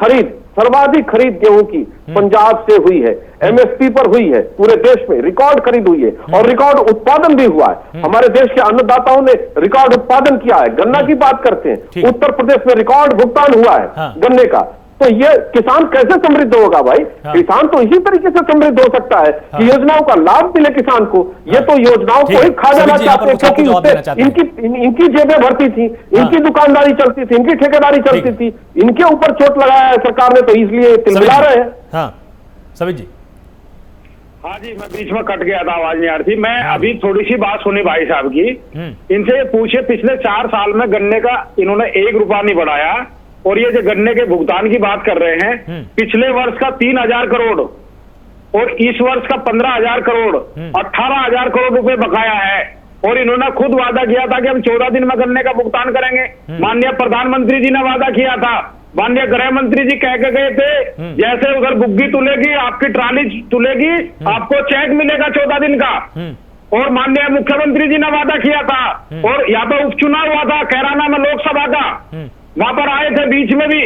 Speaker 3: खरीद गेहूं की पंजाब से हुई है, एमएसपी पर हुई है, पूरे देश में रिकॉर्ड खरीद हुई है और रिकॉर्ड उत्पादन भी हुआ है। हमारे देश के अन्नदाताओं ने रिकॉर्ड उत्पादन किया है। गन्ना की बात करते हैं, उत्तर प्रदेश में रिकॉर्ड भुगतान हुआ है गन्ने का। तो ये किसान कैसे समृद्ध होगा भाई? किसान तो इसी तरीके से समृद्ध हो सकता है कि योजनाओं का लाभ मिले किसान को। ये तो योजनाओं को ही खा जाना चाहते हैं, क्योंकि उससे इनकी जेबें भरती थी, इनकी दुकानदारी चलती थी, इनकी ठेकेदारी चलती थी, इनके ऊपर चोट लगाया है सरकार ने, तो इसलिए तिलमिला रहे हैं।
Speaker 1: हाँ सवित जी।
Speaker 2: हाँ जी, मैं बीच में कट गया था, आवाज नहीं आ रही थी। मैं अभी थोड़ी सी बात सुनी भाई साहब की, इनसे पूछे पिछले 4 साल में गन्ने का इन्होंने 1 रुपया नहीं बढ़ाया। और ये जो गन्ने के भुगतान की बात कर रहे हैं, पिछले वर्ष का 3000 करोड़ और इस वर्ष का 15,000 करोड़, 18,000 करोड़ रुपए बकाया है। और इन्होंने खुद वादा किया था कि हम 14 दिन में गन्ने का भुगतान करेंगे। माननीय प्रधानमंत्री जी ने वादा किया था, माननीय गृह मंत्री जी कह के गए थे, जैसे उधर बुग्गी तुलेगी, आपकी ट्राली तुलेगी, आपको चेक मिलेगा 14 दिन का। और माननीय मुख्यमंत्री जी ने वादा किया था। और यहाँ पर उपचुनाव हुआ था कैराना में लोकसभा का, वहां पर आए थे बीच में भी,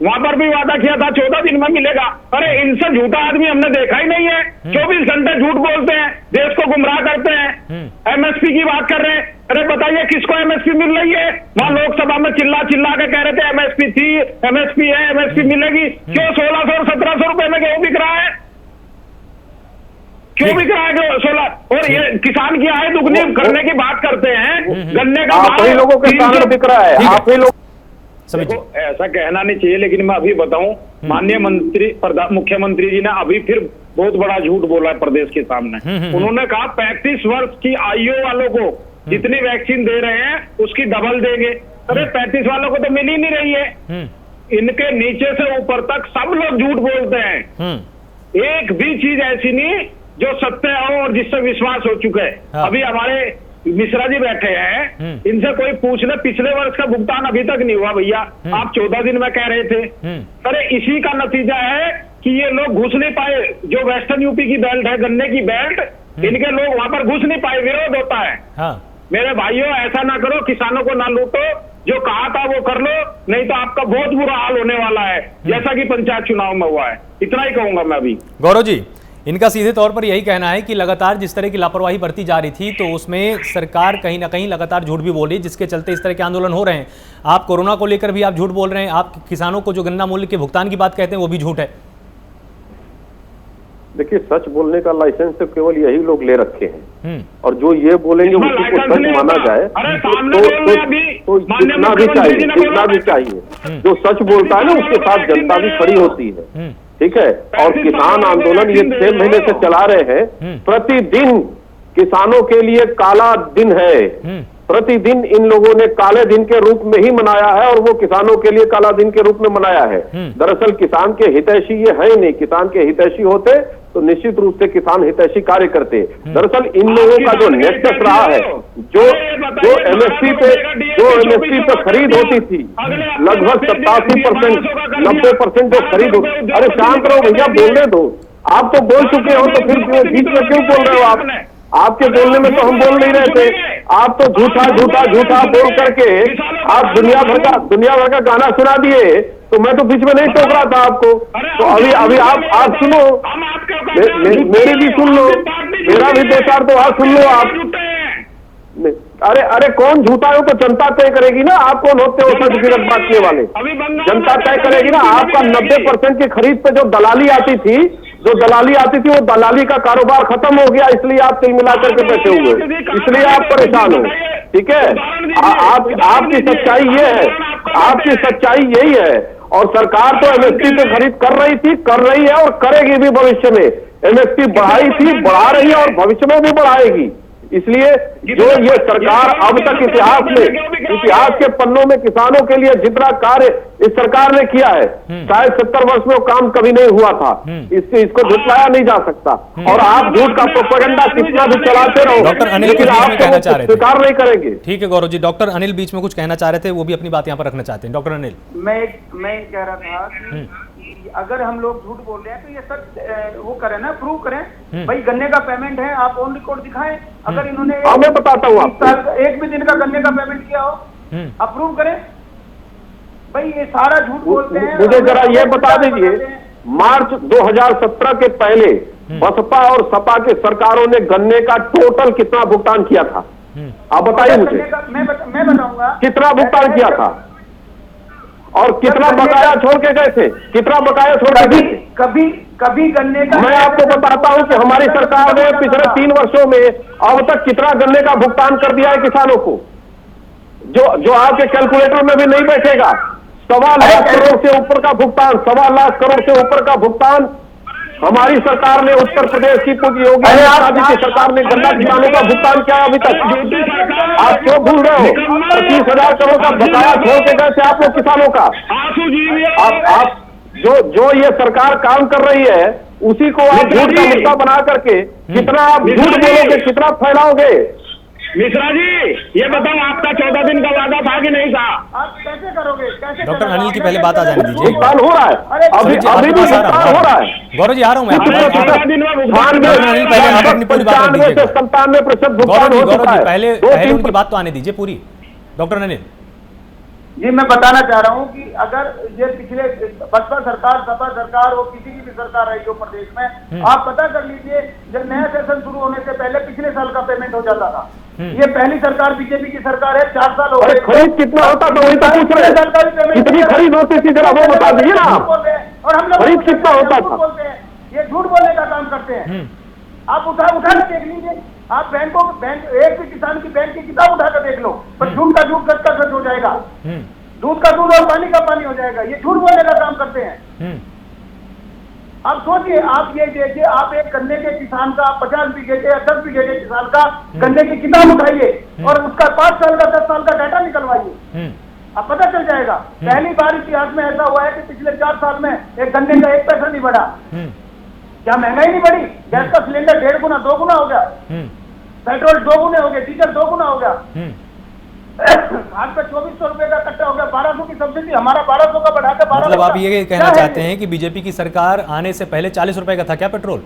Speaker 2: वहां पर भी वादा किया था 14 दिन में मिलेगा। अरे इनसे झूठा आदमी हमने देखा ही नहीं है। 24 घंटे झूठ बोलते हैं, देश को गुमराह करते हैं। एमएसपी की बात कर रहे हैं, अरे बताइए किसको एमएसपी मिल रही है? वहां लोकसभा में चिल्ला चिल्ला के कह रहे थे एमएसपी थी, एमएसपी है, एमएसपी मिलेगी। क्यों 1600 और 1700 रुपए में गेहूं बिक रहा है? क्यों बिक रहा है 16? और ये किसान की आय दुगनी करने की बात करते हैं, गन्ने का
Speaker 3: आप ही लोगों के कारण बिक रहा है, आप ही लोग।
Speaker 2: देखो ऐसा कहना नहीं चाहिए, लेकिन मैं अभी बताऊं, माननीय मुख्यमंत्री जी ने अभी फिर बहुत बड़ा झूठ बोला है प्रदेश के सामने। उन्होंने कहा 35 वर्ष की आयु वालों को जितनी वैक्सीन दे रहे हैं उसकी डबल देंगे। अरे 35 वालों को तो मिल ही नहीं रही है। इनके नीचे से ऊपर तक सब लोग झूठ बोलते हैं। एक भी चीज ऐसी नहीं जो सत्य हो और जिससे विश्वास हो चुका है। अभी हमारे मिश्रा जी बैठे हैं, इनसे कोई पूछ ले, पिछले वर्ष का भुगतान अभी तक नहीं हुआ भैया, आप 14 दिन में कह रहे थे। अरे इसी का नतीजा है कि ये लोग घुस नहीं पाए। जो वेस्टर्न यूपी की बेल्ट है, गन्ने की बेल्ट, इनके लोग वहां पर घुस नहीं पाए, विरोध होता है। मेरे भाइयों ऐसा ना करो, किसानों को ना लूटो, जो कहा था वो कर लो, नहीं तो आपका बहुत बुरा हाल होने वाला है, जैसा कि पंचायत चुनाव में हुआ है। इतना ही कहूंगा मैं अभी।
Speaker 1: गौरव जी, इनका सीधे तौर पर यही कहना है कि लगातार जिस तरह की लापरवाही बरती जा रही थी, तो उसमें सरकार कहीं ना कहीं लगातार झूठ भी बोल रही है, जिसके चलते इस तरह के आंदोलन हो रहे हैं। आप कोरोना को लेकर भी आप झूठ बोल रहे हैं, आप किसानों को जो गन्ना मूल्य के भुगतान की बात कहते हैं वो भी झूठ है।
Speaker 3: देखिए, सच बोलने का लाइसेंस तो केवल यही लोग ले रखे हैं, और जो ये बोलेंगे उसको सच माना जाए तो जितना भी चाहिए। जो सच बोलता है ना, उसके साथ जनता भी खड़ी होती है, ठीक है। और किसान आंदोलन ये 6 महीने से चला रहे हैं। प्रतिदिन किसानों के लिए काला दिन है, प्रतिदिन इन लोगों ने काले दिन के रूप में ही मनाया है, और वो किसानों के लिए काला दिन के रूप में मनाया है। दरअसल किसान के हितैषी ये है ही नहीं। किसान के हितैषी होते तो निश्चित रूप से किसान हितैषी कार्य करते। दरअसल इन लोगों का जो नेक्सस रहा है, जो एमएसपी पे खरीद होती थी, लगभग 87%, 90% जो खरीद होती। अरे शांत रहो भैया, बोलने दो। आप तो बोल चुके हो, तो फिर बीच में क्यों बोल रहे हो आप? आपके बोलने में तो हम बोल नहीं रहे थे। आप तो झूठा बोल करके आप दुनिया भर का गाना सुना दिए, तो मैं तो बीच में नहीं टोक रहा था आपको। तो अभी आप सुनो, मेरी भी सुन लो, मेरा भी 2-4 तो आज सुन लो आप। अरे अरे कौन झूठा है तो जनता तय करेगी ना। आप कौन होते हो सर्टिफिकेट बांटने वाले? जनता तय करेगी ना। आपका 90% की खरीद पे जो दलाली आती थी वो दलाली का कारोबार खत्म हो गया, इसलिए आप तिल मिला करके बैठे हुए, इसलिए आप परेशान हो। ठीक है, आपकी सच्चाई ये है, आपकी सच्चाई यही है। और सरकार तो एमएसपी पे खरीद कर रही थी, कर रही है और करेगी भी भविष्य में। एमएसपी बढ़ाई थी, बढ़ा रही है और भविष्य में भी बढ़ाएगी। इसलिए जो ये सरकार अब तक इतिहास के पन्नों में किसानों के लिए जितना कार्य इस सरकार ने किया है, शायद 70 वर्ष में वो काम कभी नहीं हुआ था। इसको झुटलाया नहीं जा सकता। और आप झूठ का प्रोपेगेंडा कितना भी चलाते रहो,
Speaker 1: डॉक्टर अनिल
Speaker 3: लेकिन
Speaker 1: बीच में
Speaker 3: आप
Speaker 1: कहना चाह रहे थे।
Speaker 3: स्वीकार नहीं करेंगे।
Speaker 1: ठीक है गौरव जी, डॉक्टर अनिल बीच में कुछ कहना चाह रहे थे, वो भी अपनी बात यहाँ पर रखना चाहते हैं। डॉक्टर अनिल,
Speaker 4: मैं कह रहा था कि अगर हम लोग झूठ बोल रहे हैं तो ये सच वो करें ना, प्रूव करें। भाई गन्ने का पेमेंट है, आप ऑन रिकॉर्ड दिखाएं। अगर इन्होंने
Speaker 3: मैं बताता हूँ आपको,
Speaker 4: एक भी दिन का गन्ने का पेमेंट किया हो, आप प्रूव करें। भाई ये सारा झूठ बोलते हैं।
Speaker 3: मुझे जरा ये बता दीजिए, मार्च 2017 के पहले बसपा और सपा के सरकारों ने गन्ने का टोटल कितना भुगतान किया था? आप बताइए मुझे।
Speaker 4: मैं बताऊंगा
Speaker 3: कितना भुगतान किया था और कितना बकाया छोड़ के गए थे? कितना बकाया छोड़ के गए?
Speaker 4: कभी गन्ने का,
Speaker 3: मैं आपको बताता हूं कि हमारी सरकार ने पिछले 3 वर्षों में अब तक कितना गन्ने का भुगतान कर दिया है किसानों को, जो आपके कैलकुलेटर में भी नहीं बैठेगा। 1.25 लाख करोड़ से ऊपर का भुगतान, 1.25 लाख करोड़ से ऊपर का भुगतान हमारी सरकार ने, उत्तर प्रदेश की योगी आदित्यनाथ की सरकार ने गन्ना किसानों का भुगतान किया अभी तक। आप क्यों भूल रहे हो? 25,000 करोड़ का बकाया छोड़ के गए थे आप लोग किसानों का। आप जो ये सरकार काम कर रही है उसी को आप झूठ का मुद्दा बना करके कितना आप झूठ बोलोगे, कितना फैलाओगे?
Speaker 2: मिश्रा जी ये बताओ, आपका 14 दिन का वादा था कि नहीं था?
Speaker 4: आप कैसे करोगे? कैसे?
Speaker 1: डॉक्टर अनिल की पहले बात आ जाने दीजिए।
Speaker 3: भुगतान हो रहा है, अभी भी भुगतान हो रहा है।
Speaker 1: गौरव जी आ रहा हूं मैं,
Speaker 3: 95 से 97% भुगतान हो चुका है।
Speaker 1: पहले उनकी बात तो आने दीजिए पूरी। डॉक्टर अनिल
Speaker 4: जी, मैं बताना चाह रहा हूं कि अगर ये पिछले बसपा सरकार, सपा सरकार हो, किसी की भी सरकार रही हो प्रदेश में, आप पता कर लीजिए जब नया सेशन शुरू होने से पहले पिछले साल का पेमेंट हो जाता था। ये पहली सरकार बीजेपी की सरकार है, 4 साल हो गए।
Speaker 3: खरीद कितना होता था वही तो पूछ रहे हैं, कितनी खरीद होती थी जरा वो बता दीजिए ना।
Speaker 4: और हम लोग
Speaker 3: खरीद कितना होता था?
Speaker 4: बोलते हैं, ये झूठ बोलने का काम करते हैं। आप उठा के देख लीजिए, आप बैंक एक भी किसान की बैंक की किताब उठा कर देख लो, पर झूठ का झूठ, सच का सच हो जाएगा, दूध का दूध और पानी का पानी हो जाएगा। ये झूठ बोलने का काम करते हैं। आप सोचिए, आप ये देखिए, आप एक गन्ने के किसान का 50 बीघे के या 10 बीघे के किसान का गन्ने की किताब उठाइए और उसका 5 साल का 10 साल का डाटा निकलवाइए, अब पता चल जाएगा। पहली बार इतिहास में ऐसा हुआ है कि पिछले 4 साल में एक गन्ने का 1 पैसा नहीं बढ़ा। क्या महंगाई नहीं बढ़ी? गैस का सिलेंडर 1.5 गुना 2 गुना हो गया, पेट्रोल 2 गुने हो गए, डीजल 2 गुना हो गया, आज पे 2400 रुपए का कट्टा हो गया, 1200 की सब्सिडी, हमारा 1200 का बढ़ाकर 1200।
Speaker 1: मतलब आप ये कहना चाहते हैं कि बीजेपी की सरकार आने से पहले 40 रुपए का था क्या पेट्रोल?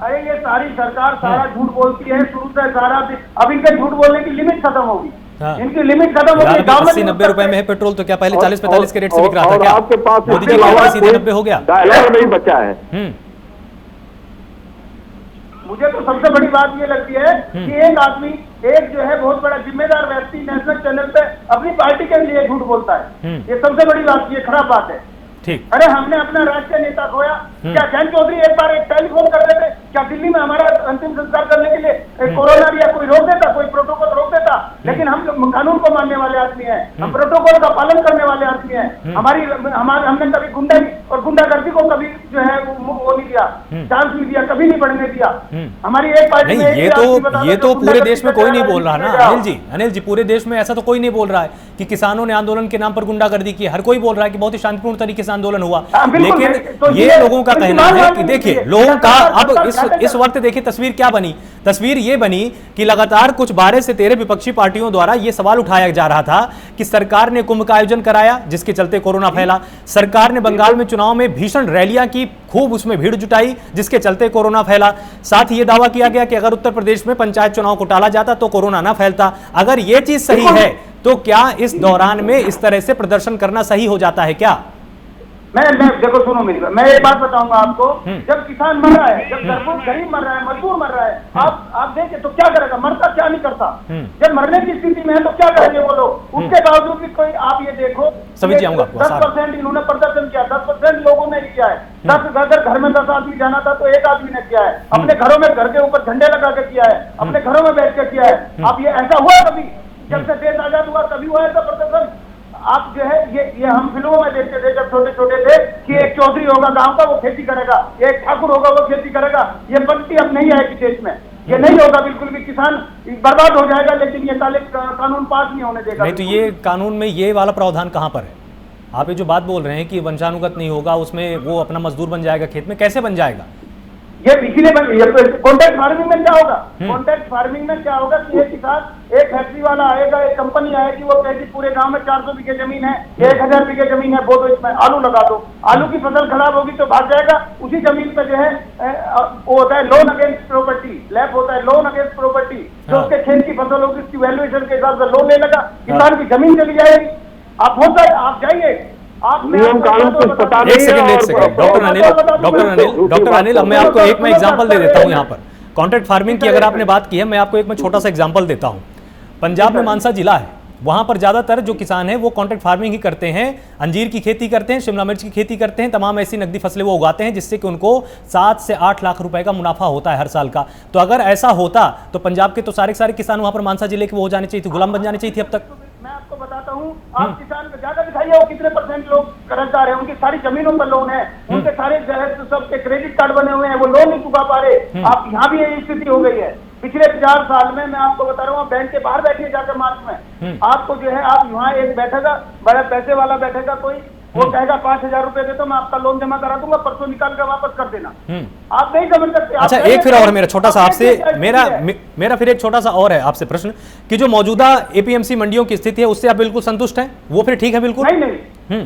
Speaker 4: अरे ये सारी सरकार सारा झूठ बोलती है शुरू से सारा। अब इनके झूठ बोलने की लिमिट खत्म होगी, इनकी लिमिट खत्म होगी।
Speaker 1: 80-90 रुपए में है पेट्रोल, तो क्या पहले 40-45 के रेट से बिक रहा था क्या?
Speaker 3: आपके पास
Speaker 1: मोदी जी के सीधे 90 हो गया,
Speaker 3: डायलॉग नहीं बचा है।
Speaker 4: मुझे तो सबसे बड़ी बात ये लगती है कि एक आदमी, एक जो है बहुत बड़ा जिम्मेदार व्यक्ति नेशनल चैनल पे अपनी पार्टी के लिए झूठ बोलता है। ये सबसे बड़ी बात, ये खराब बात है।
Speaker 1: ठीक।
Speaker 4: अरे हमने अपना राष्ट्रीय नेता खोया। क्या जयंत चौधरी एक बार एक टेलीफोन कर रहे थे? क्या दिल्ली में हमारा अंतिम संस्कार करने के लिए कोरोना या कोई रोक देता, कोई प्रोटोकॉल रोक देता? लेकिन हम कानून को मानने वाले आदमी हैं, हम प्रोटोकॉल का पालन करने वाले आदमी हैं। हमने कभी गुंडागर्दी को कभी जो है वो नहीं दिया, चांस नहीं दिया, कभी नहीं बढ़ने दिया। हमारी एक पार्टी
Speaker 1: नहीं, ये तो पूरे देश में कोई नहीं बोल रहा ना अनिल जी, पूरे देश में ऐसा तो कोई नहीं बोल रहा है कि किसानों ने आंदोलन के नाम पर गुंडागर्दी की। हर कोई बोल रहा है कि बहुत ही शांतिपूर्ण तरीके से आंदोलन हुआ। लेकिन
Speaker 4: तो
Speaker 1: ये लोगों का कहना है कि देखिए लोगों का अब इस वक्त देखिए तस्वीर क्या बनी। तस्वीर ये बनी कि लगातार कुछ 12 से 13 विपक्षी पार्टियों द्वारा यह सवाल उठाया जा रहा था कि सरकार ने कुंभ का आयोजन कराया जिसके चलते कोरोना फैला, सरकार ने बंगाल में चुनाव में भीषण रैलियां की, खूब उसमें भीड़ जुटाई जिसके चलते कोरोना फैला। साथ ही यह दावा किया गया कि अगर उत्तर प्रदेश में पंचायत चुनाव को टाला जाता तो कोरोना ना फैलता। अगर यह चीज सही है तो क्या इस दौरान में इस तरह से प्रदर्शन करना सही हो जाता है क्या?
Speaker 4: मैं देखो सुनो मेरी बात, मैं एक बात बताऊंगा आपको। जब किसान मर रहा है, जब गरीब मर रहा है, मजदूर मर रहा है, आप देखें तो क्या करेगा, मरता क्या नहीं करता। जब मरने की स्थिति में है तो क्या करेंगे वो लोग। उसके बावजूद भी कोई, आप ये देखो 10% इन्होंने प्रदर्शन किया, 10% लोगों ने किया है। 10 अगर घर में 10 आदमी जाना था तो एक आदमी ने किया है। अपने घरों में, घर के ऊपर झंडे लगा के किया है, अपने घरों में बैठ के किया है। आप ये ऐसा हुआ कभी, जब से देश आजाद हुआ तभी हुआ ऐसा प्रदर्शन। आप जो है ये हम फिल्मों में देखते थे जब छोटे छोटे थे कि एक चौधरी होगा गांव का, वो खेती करेगा, एक ठाकुर होगा वो खेती करेगा। ये पंक्ति अब नहीं आएगी देश में, ये नहीं होगा बिल्कुल भी। किसान बर्बाद हो जाएगा, लेकिन ये काले कानून पास नहीं होने देगा।
Speaker 1: नहीं तो ये कानून में ये वाला प्रावधान कहाँ पर है? आप ये जो बात बोल रहे हैं कि वंशानुगत नहीं होगा, उसमें वो अपना मजदूर बन जाएगा खेत में, कैसे बन जाएगा?
Speaker 4: ये इसीलिए कॉन्ट्रैक्ट फार्मिंग में क्या होगा, कॉन्ट्रैक्ट फार्मिंग में क्या होगा कि एक किसान, एक फैक्ट्री वाला आएगा, एक कंपनी आएगी, वो कहेगी पूरे गांव में 400 बीघे जमीन है, 1000 बीघे जमीन है, वो तो इसमें आलू लगा दो। आलू की फसल खराब होगी तो भाग जाएगा। उसी जमीन पे जो है वो होता है लोन अगेंस्ट प्रॉपर्टी, लैप होता है लोन अगेंस्ट प्रॉपर्टी। जो उसके खेत की फसल होगी उसकी वैल्यूएशन के हिसाब से लोन ले लगा, किसान की जमीन चली जाएगी। आप होता है, आप जाइए,
Speaker 2: नियम कानून कुछ पता नहीं है।
Speaker 1: एक सेकंड डॉक्टर अनिल, अब मैं आपको एक मैं एग्जांपल दे देता हूं। यहाँ पर कॉन्ट्रैक्ट फार्मिंग की अगर आपने बात की है, मैं आपको एक मैं छोटा सा एग्जांपल देता हूं। पंजाब में मानसा जिला है, वहां पर ज्यादातर जो किसान हैं वो कॉन्ट्रैक्ट फार्मिंग ही करते हैं। अंजीर की खेती करते हैं, शिमला मिर्च की खेती करते हैं, तमाम ऐसी नकदी फसलें वो उगाते हैं जिससे कि उनको 7 से 8 लाख रुपए का मुनाफा होता है हर साल का। तो अगर ऐसा होता तो पंजाब के तो सारे किसान वहां पर मानसा जिले के वो हो जाने चाहिए थे, गुलाम बन जाने चाहिए थे अब तक।
Speaker 4: मैं आपको बताता हूँ, आप किसान को ज्यादा दिखाइए वो कितने % लोग कर्जदार है, उनकी सारी जमीनों पर लोन है, उनके सारे सबके क्रेडिट कार्ड बने हुए हैं, वो लोन नहीं चुका पा रहे। आप यहाँ भी यही स्थिति हो गई है। पिछले 4 साल में मैं आपको बता रहा हूँ, बैंक के बाहर बैठिए जाकर मार्च में, आपको जो है, आप यहाँ एक बैठेगा, बड़ा पैसे वाला बैठेगा कोई, वो कहेगा 5000 रुपए दे तो मैं आपका लोन जमा करा दूंगा, परसों निकाल कर वापस कर देना। आप नहीं समझ सकते।
Speaker 1: अच्छा, एक फिर और मेरा छोटा सा आपसे मेरा फिर एक छोटा सा और है आपसे प्रश्न कि जो मौजूदा एपीएमसी मंडियों की स्थिति है उससे आप बिल्कुल संतुष्ट हैं? वो फिर ठीक है बिल्कुल?
Speaker 4: नहीं।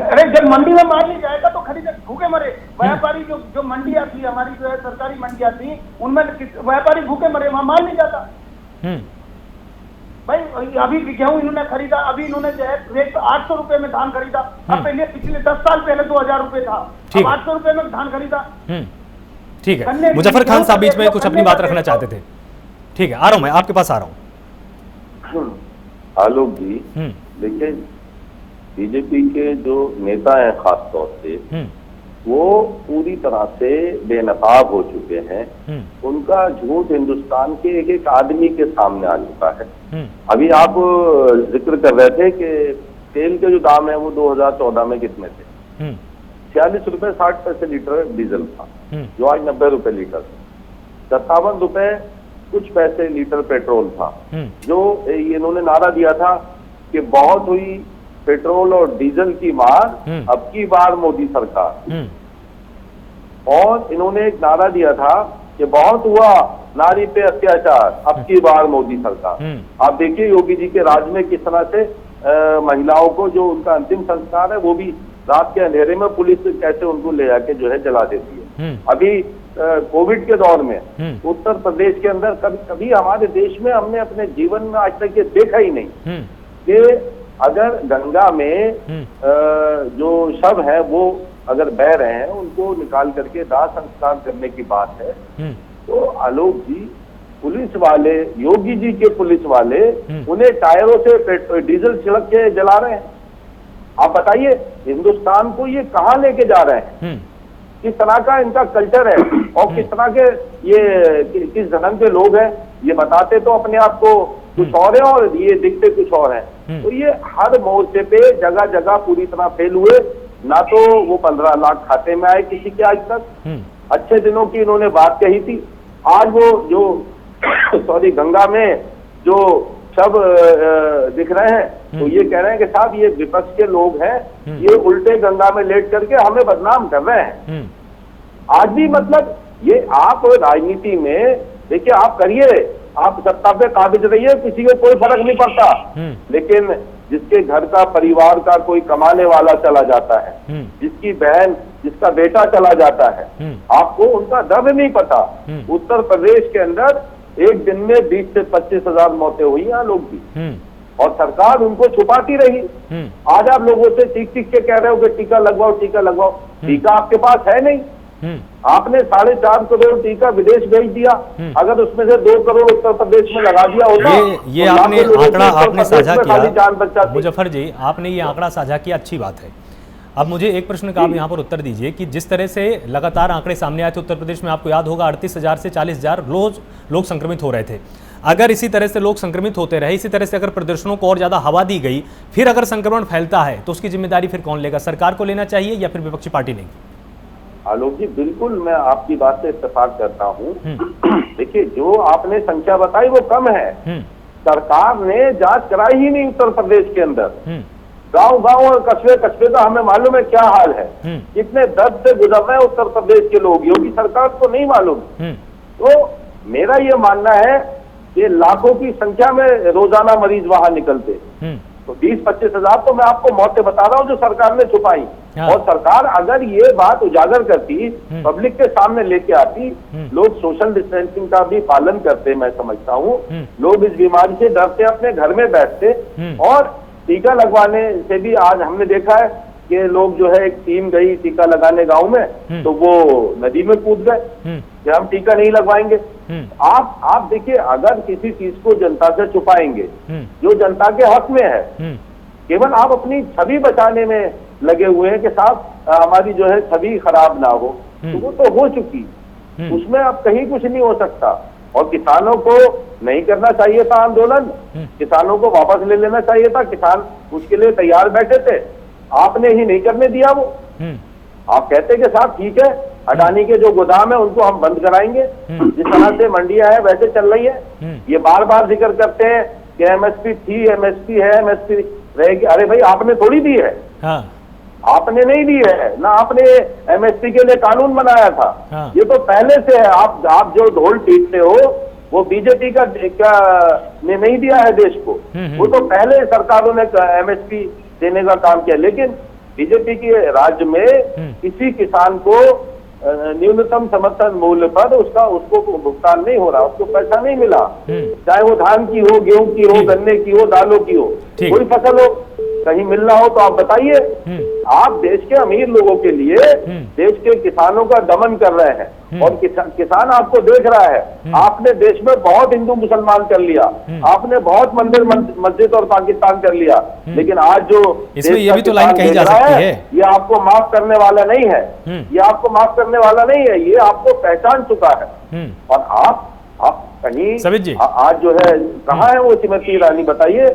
Speaker 4: अरे जब मंडी में माल नहीं जाएगा तो खरीदे भूखे मरे। व्यापारी जो मंडियां थी हमारी, जो है सरकारी मंडियां थी, उनमें व्यापारी भूखे मरे, वहां माल नहीं जाता। भाई अभी गेहूं इन्होंने खरीदा, अभी इन्होंने जो है रेट 800 रुपए में धान खरीदा। अब पहले पिछले 10 साल पहले 2000 रुपए था, अब 800 रुपए में धान खरीदा।
Speaker 1: ठीक है, मुजफ्फर खान साहब बीच में कुछ अपनी बात रखना चाहते थे। ठीक है, आ रहा हूं, मैं आपके पास आ रहा हूं।
Speaker 3: आलोक जी, देखिए बीजेपी के जो नेता हैं खास तौर से, वो पूरी तरह से बेनकाब हो चुके हैं। उनका झूठ हिंदुस्तान के एक एक आदमी के सामने आ चुका है। अभी आप जिक्र कर रहे थे कि तेल के जो दाम है वो 2014 में कितने थे? 46 रुपए 60 पैसे लीटर डीजल था, जो आज 90 रुपए लीटर, 57 रुपए कुछ पैसे लीटर पेट्रोल था। जो इन्होंने नारा दिया था कि बहुत हुई पेट्रोल और डीजल की मार, अब की बार मोदी सरकार। और इन्होंने एक नारा दिया था कि बहुत हुआ नारी पे अत्याचार, अब की बार मोदी सरकार। आप देखिए योगी जी के राज में किस तरह से महिलाओं को जो उनका अंतिम संस्कार है वो भी रात के अंधेरे में पुलिस कैसे उनको ले जाके जो है जला देती है। अभी कोविड के दौर में उत्तर प्रदेश के अंदर कभी हमारे देश में हमने अपने जीवन में आज तक ये देखा ही नहीं कि अगर गंगा में जो शव है वो अगर बह रहे हैं, उनको निकाल करके दाह संस्कार करने की बात है, तो आलोक जी पुलिस वाले, योगी जी के पुलिस वाले उन्हें टायरों से डीजल छिड़क के जला रहे हैं। आप बताइए हिंदुस्तान को ये कहाँ लेके जा रहे हैं? किस तरह का इनका कल्चर है और किस तरह के ये किस धर्म के लोग हैं? ये बताते तो अपने आप को कुछ और है और ये दिखते कुछ और हैं। तो ये हर मोर्चे पे जगह जगह पूरी तरह फेल हुए। ना तो वो 15 लाख खाते में आए किसी के आज तक, अच्छे दिनों की इन्होंने बात कही थी। आज वो जो सॉरी गंगा में जो सब दिख रहे हैं, तो ये कह रहे हैं कि साहब ये विपक्ष के लोग हैं, ये उल्टे गंगा में लेट करके हमें बदनाम कर रहे हैं। आज भी मतलब ये आप राजनीति में देखिए, आप करिए, आप सत्ता पे काबिज रहिए, किसी को कोई फर्क नहीं पड़ता, लेकिन जिसके घर का परिवार का कोई कमाने वाला चला जाता है, जिसकी बहन, जिसका बेटा चला जाता है, आपको उनका दर्द नहीं पता। उत्तर प्रदेश के अंदर एक दिन में 20 से 25 हजार मौतें हुई हैं लोग की, और सरकार उनको छुपाती रही। आज आप लोगों से चीख चीख के कह रहे हो कि टीका लगवाओ, टीका लगवाओ। टीका आपके पास है नहीं। आपने 4.5 करोड़ टीका विदेश भेज दिया। अगर उसमें से 2 करोड़ उत्तर प्रदेश में लगा दिया होता,
Speaker 1: ये आपने आंकड़ा आपने साझा किया
Speaker 3: किया।
Speaker 1: मुजफ्फर जी, आपने ये आंकड़ा साझा किया, अच्छी बात है। अब मुझे एक प्रश्न का आप यहाँ पर उत्तर दीजिए कि जिस तरह से लगातार आंकड़े सामने आए थे उत्तर प्रदेश में, आपको याद होगा 38,000 से 40,000 रोज लोग संक्रमित हो रहे थे। अगर इसी तरह से लोग संक्रमित होते रहे, इसी तरह से अगर प्रदर्शनों को और ज्यादा हवा दी गई, फिर अगर संक्रमण फैलता है तो उसकी जिम्मेदारी फिर कौन लेगा? सरकार को लेना चाहिए या फिर विपक्षी पार्टी लेगी?
Speaker 3: आलोक जी, बिल्कुल मैं आपकी बात से इत्तेफाक करता हूँ। देखिए, जो आपने संख्या बताई वो कम है। सरकार ने जांच कराई ही नहीं उत्तर प्रदेश के अंदर। गांव-गांव और कस्बे का हमें मालूम है क्या हाल है, कितने दर्द से गुजर रहे हैं उत्तर प्रदेश के लोग, योगी सरकार को नहीं मालूम। तो मेरा ये मानना है कि लाखों की संख्या में रोजाना मरीज वहां निकलते, तो 20-25 हजार तो मैं आपको मौतें बता रहा हूँ जो सरकार ने छुपाई। और सरकार अगर ये बात उजागर करती, पब्लिक के सामने लेके आती, लोग सोशल डिस्टेंसिंग का भी पालन करते, मैं समझता हूँ, लोग इस बीमारी से डरते अपने घर में बैठते। और टीका लगवाने से भी आज हमने देखा है कि लोग जो है, एक टीम गई टीका लगाने गांव में, तो वो नदी में कूद गए कि हम टीका नहीं लगवाएंगे। आप देखिए, अगर किसी चीज को जनता से छुपाएंगे जो जनता के हक में है, केवल आप अपनी छवि बचाने में लगे हुए हैं कि साहब हमारी जो है छवि खराब ना हो, तो वो तो हो चुकी, उसमें अब कहीं कुछ नहीं हो सकता। और किसानों को नहीं करना चाहिए था आंदोलन, किसानों को वापस ले लेना चाहिए था, किसान उसके लिए तैयार बैठे थे, आपने ही नहीं करने दिया वो। आप कहते कि साहब ठीक है, अडानी के जो गोदाम है उनको हम बंद कराएंगे, जिस तरह से मंडियां है वैसे चल रही है। ये बार बार जिक्र करते हैं कि एमएसपी थी, एमएसपी है, एमएसपी रहेगी। अरे भाई, आपने थोड़ी दी है। आपने नहीं दी है ना, आपने एमएसपी के लिए कानून बनाया था। ये तो पहले से है। आप जो ढोल पीटते हो वो बीजेपी का ने नहीं दिया है देश को, वो तो पहले सरकारों ने एमएसपी देने का काम किया। लेकिन बीजेपी के राज्य में किसी किसान को न्यूनतम समर्थन मूल्य पर उसको भुगतान नहीं हो रहा, उसको पैसा नहीं मिला, चाहे वो धान की हो, गेहूं की हो, गन्ने की हो, दालों की हो, कोई फसल हो, कहीं मिलना हो तो आप बताइए। आप देश के अमीर लोगों के लिए देश के किसानों का दमन कर रहे हैं और किसान आपको देख रहा है। आपने देश में बहुत हिंदू मुसलमान कर लिया, आपने बहुत मंदिर मस्जिद और पाकिस्तान कर लिया, लेकिन आज जो
Speaker 1: इसमें ये भी तो लाइन कही जा सकती है,
Speaker 3: ये आपको माफ करने वाला नहीं है, ये आपको माफ करने वाला नहीं है, ये आपको पहचान चुका है। और आप कहीं आज जो है कहाँ है वो श्रीमती ईरानी, बताइए,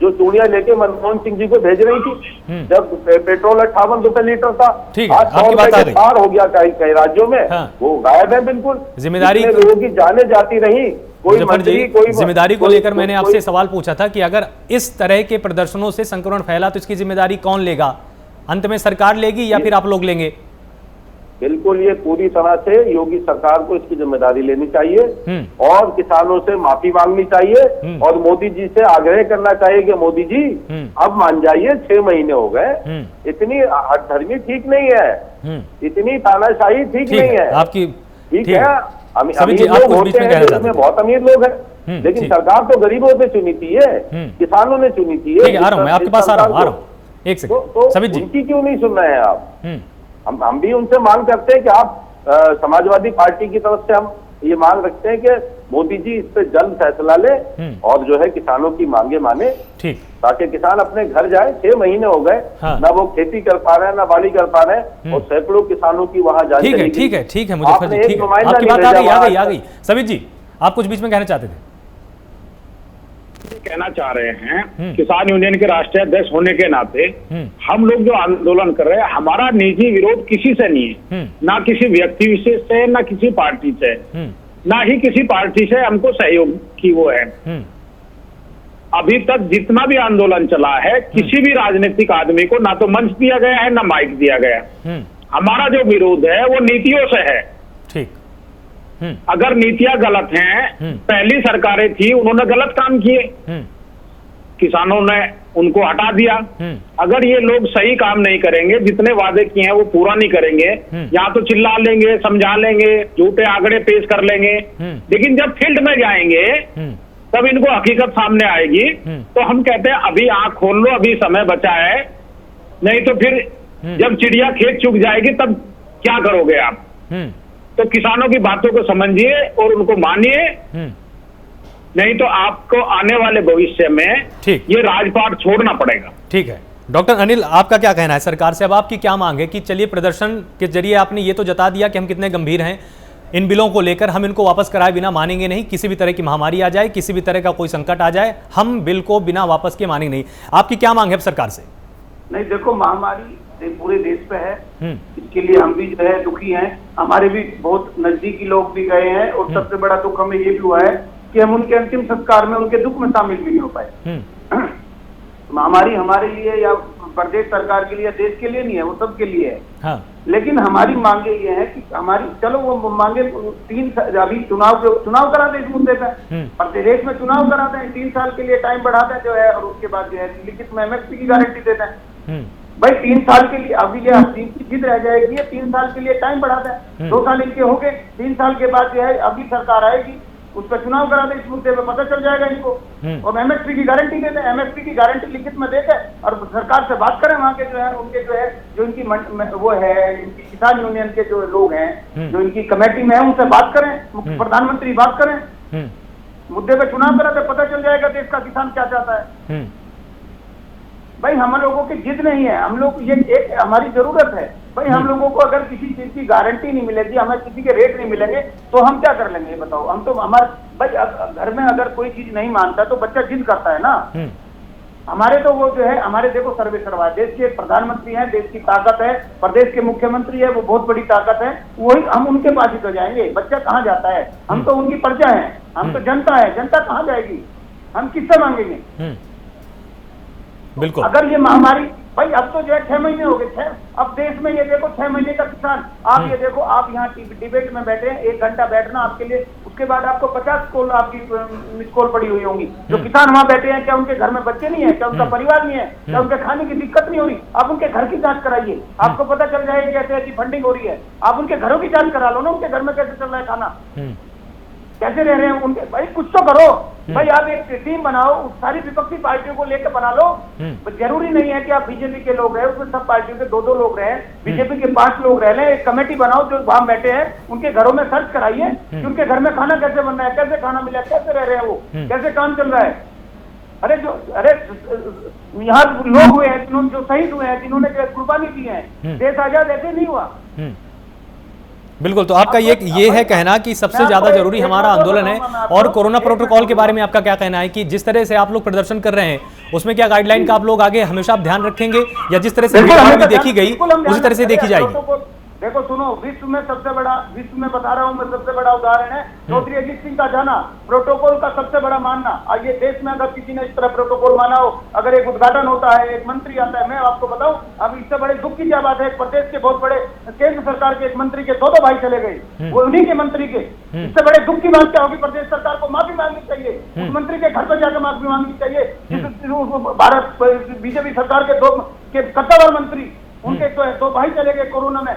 Speaker 3: जो चूड़ियां लेके मनमोहन सिंह जी को भेज रही थी जब पेट्रोल 58 रुपए लीटर था, आज 100 रुपए के पार हो गया कई राज्यों में। वो गायब है बिल्कुल।
Speaker 1: जिम्मेदारी
Speaker 3: लोगों की जाने जाती रही, कोई मंत्री, कोई
Speaker 1: जिम्मेदारी को लेकर मैंने आपसे सवाल पूछा था कि अगर इस तरह के प्रदर्शनों से संक्रमण फैला तो इसकी जिम्मेदारी कौन लेगा? अंत में सरकार लेगी या फिर आप लोग लेंगे?
Speaker 3: बिल्कुल, ये पूरी तरह से योगी सरकार को इसकी जिम्मेदारी लेनी चाहिए और किसानों से माफी मांगनी चाहिए और मोदी जी से आग्रह करना चाहिए कि मोदी जी अब मान जाइए, 6 महीने हो गए, इतनी हठधर्मी ठीक नहीं है, इतनी तानाशाही ठीक नहीं है।
Speaker 1: आपकी
Speaker 3: ठीक है, अमीर लोग होते हैं, इसमें बहुत अमीर लोग हैं, लेकिन सरकार तो गरीबों से चुनी थी, किसानों ने चुनी थी।
Speaker 1: आ रहा हूं, मैं आपके पास आ रहा हूं, एक सेकंड।
Speaker 3: तो उनकी क्यों नहीं सुन रहे हैं आप? हम भी उनसे मांग करते हैं कि आप समाजवादी पार्टी की तरफ से हम ये मांग रखते हैं कि मोदी जी इस पे जल्द फैसला ले और जो है किसानों की मांगे माने, ताकि किसान अपने घर जाए। 6 महीने हो गए, ना वो खेती कर पा रहे हैं, ना बाड़ी कर पा रहे हैं, और सैकड़ों किसानों की वहां जाने।
Speaker 1: ठीक है मुजफ्फर जी, ठीक है, आपकी बात आ गई। सबित जी, आप कुछ बीच में कहना चाहते थे?
Speaker 2: कहना चाह रहे हैं, किसान यूनियन के राष्ट्रीय अध्यक्ष होने के नाते हम लोग जो आंदोलन कर रहे हैं, हमारा निजी विरोध किसी से नहीं है, ना किसी व्यक्ति विशेष से, ना किसी पार्टी से, ना ही किसी पार्टी से हमको सहयोग की वो है। अभी तक जितना भी आंदोलन चला है, किसी भी राजनीतिक आदमी को ना तो मंच दिया गया है, ना माइक दिया गया है। हमारा जो विरोध है वो नीतियों से है। ठीक, अगर नीतियां गलत हैं, पहली सरकारें थी उन्होंने गलत काम किए, किसानों ने उनको हटा दिया। अगर ये लोग सही काम नहीं करेंगे, जितने वादे किए हैं वो पूरा नहीं करेंगे, यहाँ तो चिल्ला लेंगे, समझा लेंगे, झूठे आंकड़े पेश कर लेंगे, लेकिन जब फील्ड में जाएंगे तब इनको हकीकत सामने आएगी। तो हम कहते हैं अभी आंख खोल लो, अभी समय बचा है, नहीं तो फिर जब चिड़िया खेत चुग जाएगी तब क्या करोगे आप। तो किसानों की बातों को समझिए और उनको मानिए, नहीं तो आपको आने वाले भविष्य में ये राजपाट छोड़ना पड़ेगा।
Speaker 1: ठीक है डॉक्टर अनिल, आपका क्या कहना है सरकार से? अब आपकी क्या मांग है कि चलिए प्रदर्शन के जरिए आपने ये तो जता दिया कि हम कितने गंभीर हैं इन बिलों को लेकर, हम इनको वापस कराए बिना मानेंगे नहीं, किसी भी तरह की महामारी आ जाए, किसी भी तरह का कोई संकट आ जाए, हम बिल को बिना वापस के मानेंगे नहीं। आपकी क्या मांग है सरकार से?
Speaker 4: नहीं देखो, महामारी पूरे देश पे है, इसके लिए हम भी जो है दुखी हैं। हमारे भी बहुत नजदीकी लोग भी गए हैं और सबसे बड़ा दुख हमें ये भी हुआ है कि हम उनके अंतिम संस्कार में उनके दुख में शामिल भी नहीं हो पाए। महामारी हमारे लिए या प्रदेश सरकार के लिए, देश के लिए नहीं है, वो सबके लिए है। हाँ। लेकिन हमारी मांगे ये है कि हमारी, चलो वो मांगे अभी चुनाव करा दें इस मुद्दे पे, प्रदेश में चुनाव करा दें, 3 साल के लिए टाइम बढ़ा दें जो है, और उसके बाद जो है लिखित में MSP की गारंटी देते हैं। भाई 3 साल के लिए अभी ये की जिद रह जाएगी, 3 साल के लिए टाइम बढ़ा दें, 2 साल इनके हो गए, 3 साल के बाद जो है अभी सरकार आएगी, उस पर चुनाव करा दे, इस मुद्दे पे पता चल जाएगा इनको, और MSP की गारंटी दे दें, MSP की गारंटी लिखित में देकर और सरकार से बात करें, वहाँ के जो है उनके जो है जो इनकी वो है इनकी किसान यूनियन के जो लोग हैं जो इनकी कमेटी में है, उनसे बात करें, प्रधानमंत्री बात करें, मुद्दे पे चुनाव करा दे, पता चल जाएगा देश का किसान क्या चाहता है। भाई हम लोगों की जिद नहीं है, हम लोग ये एक हमारी जरूरत है। भाई हम लोगों को अगर किसी चीज की गारंटी नहीं मिलेगी, हमें किसी के रेट नहीं मिलेंगे तो हम क्या कर लेंगे बताओ। हम तो हमारे भाई घर में अगर कोई चीज नहीं मानता तो बच्चा जिद करता है ना। हमारे तो वो जो है हमारे देखो सर्वे करवा, देश के प्रधानमंत्री हैं, देश की ताकत है, प्रदेश के मुख्यमंत्री है, वो बहुत बड़ी ताकत है, वही हम उनके पास ही तो जाएंगे। बच्चा कहाँ जाता है? हम तो उनकी प्रजा है, हम तो जनता है, जनता कहाँ जाएगी? हम किससे मांगेंगे?
Speaker 1: बिल्कुल।
Speaker 4: अगर ये महामारी, भाई अब तो जो है 6 महीने हो गए, अब देश में ये देखो 6 महीने का किसान, आप ये देखो, आप यहाँ डिबेट में बैठे हैं, 1 घंटा बैठना आपके लिए, उसके बाद आपको 50 कॉल आपकी मिस कॉल पड़ी हुई होंगी। जो किसान वहाँ बैठे हैं, क्या उनके घर में बच्चे नहीं है? क्या उनका परिवार नहीं है? क्या उनके खाने की दिक्कत नहीं हो रही? आप उनके घर की जांच कराइए, आपको पता चल जाएगा कैसे ऐसी फंडिंग हो रही है। आप उनके घरों की जांच करा लो ना, उनके घर में कैसे चल रहा है खाना, कैसे रह रहे हैं उनके। भाई कुछ तो करो भाई, आप एक टीम बनाओ, सारी विपक्षी पार्टियों को लेकर बना लो। जरूरी नहीं है कि आप बीजेपी के लोग रहे, उसमें सब पार्टियों के 2-2 लोग रहे, बीजेपी के 5 लोग रह लें, एक कमेटी बनाओ जो वहां बैठे हैं, उनके घरों में सर्च कराइए कि उनके घर में खाना कैसे बन रहा है, कैसे खाना मिला, कैसे रह रहे हैं वो, कैसे काम चल रहा है। अरे यहाँ लोग हुए हैं जो शहीद हुए हैं, जिन्होंने कुर्बानी दी है, देश आजाद ऐसे नहीं हुआ।
Speaker 1: बिल्कुल, तो आपका ये है कहना कि सबसे ज्यादा जरूरी हमारा आंदोलन है। और कोरोना प्रोटोकॉल के बारे में आपका क्या कहना है कि जिस तरह से आप लोग प्रदर्शन कर रहे हैं उसमें क्या गाइडलाइन का आप लोग आगे हमेशा आप ध्यान रखेंगे, या जिस तरह से भी देखी गई उसी तरह से देखी जाएगी?
Speaker 4: देखो सुनो, विश्व में बता रहा हूँ मैं, सबसे बड़ा उदाहरण है चौधरी अजीत सिंह का जाना, प्रोटोकॉल का सबसे बड़ा मानना। और ये देश में अगर किसी ने इस तरह प्रोटोकॉल माना हो, अगर एक उद्घाटन होता है, एक मंत्री आता है, मैं आपको बताऊं, अब इससे बड़े दुख की क्या बात है, एक प्रदेश के बहुत बड़े केंद्र सरकार के एक मंत्री के 2 भाई चले गए, वो उन्हीं के मंत्री के। इससे बड़े दुख की बात क्या होगी? प्रदेश सरकार को माफी मांगनी चाहिए, उस मंत्री के घर पर जाकर माफी मांगनी चाहिए। भारत बीजेपी सरकार के कत्तावार मंत्री, उनके 2 भाई चले गए कोरोना में।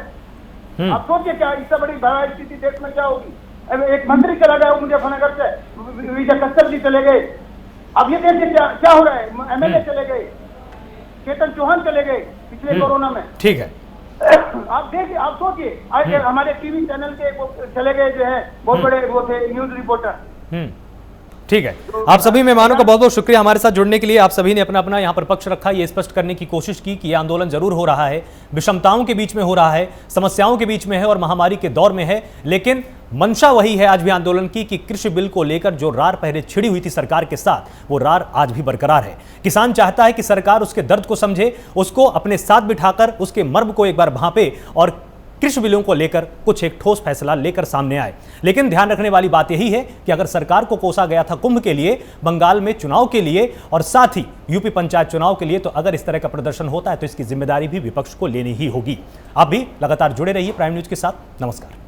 Speaker 4: आप सोचिए क्या इससे बड़ी भयावह स्थिति देश में क्या होगी। एक मंत्री चला गया मुजफ्फरनगर से, विजय कश्यप जी चले गए। अब ये देखिए क्या हो रहा है, MLA चले गए, चेतन चौहान चले गए पिछले कोरोना में।
Speaker 1: ठीक है,
Speaker 4: आप देखिए, आप सोचिए, हमारे टीवी चैनल के चले गए जो है, बहुत बड़े वो थे न्यूज रिपोर्टर।
Speaker 1: ठीक है, आप सभी मेहमानों का बहुत बहुत शुक्रिया हमारे साथ जुड़ने के लिए। आप सभी ने अपना अपना यहाँ पर पक्ष रखा, ये स्पष्ट करने की कोशिश की कि ये आंदोलन जरूर हो रहा है, विषमताओं के बीच में हो रहा है, समस्याओं के बीच में है और महामारी के दौर में है, लेकिन मंशा वही है आज भी आंदोलन की कि कृषि बिल को लेकर जो रार पहले छिड़ी हुई थी सरकार के साथ, वो रार आज भी बरकरार है। किसान चाहता है कि सरकार उसके दर्द को समझे, उसको अपने साथ बिठाकर उसके मर्म को एक बार भांपे और कृषि बिलों को लेकर कुछ एक ठोस फैसला लेकर सामने आए। लेकिन ध्यान रखने वाली बात यही है कि अगर सरकार को कोसा गया था कुंभ के लिए, बंगाल में चुनाव के लिए और साथ ही यूपी पंचायत चुनाव के लिए, तो अगर इस तरह का प्रदर्शन होता है तो इसकी जिम्मेदारी भी विपक्ष को लेनी ही होगी। आप भी लगातार जुड़े रहिए प्राइम न्यूज के साथ। नमस्कार।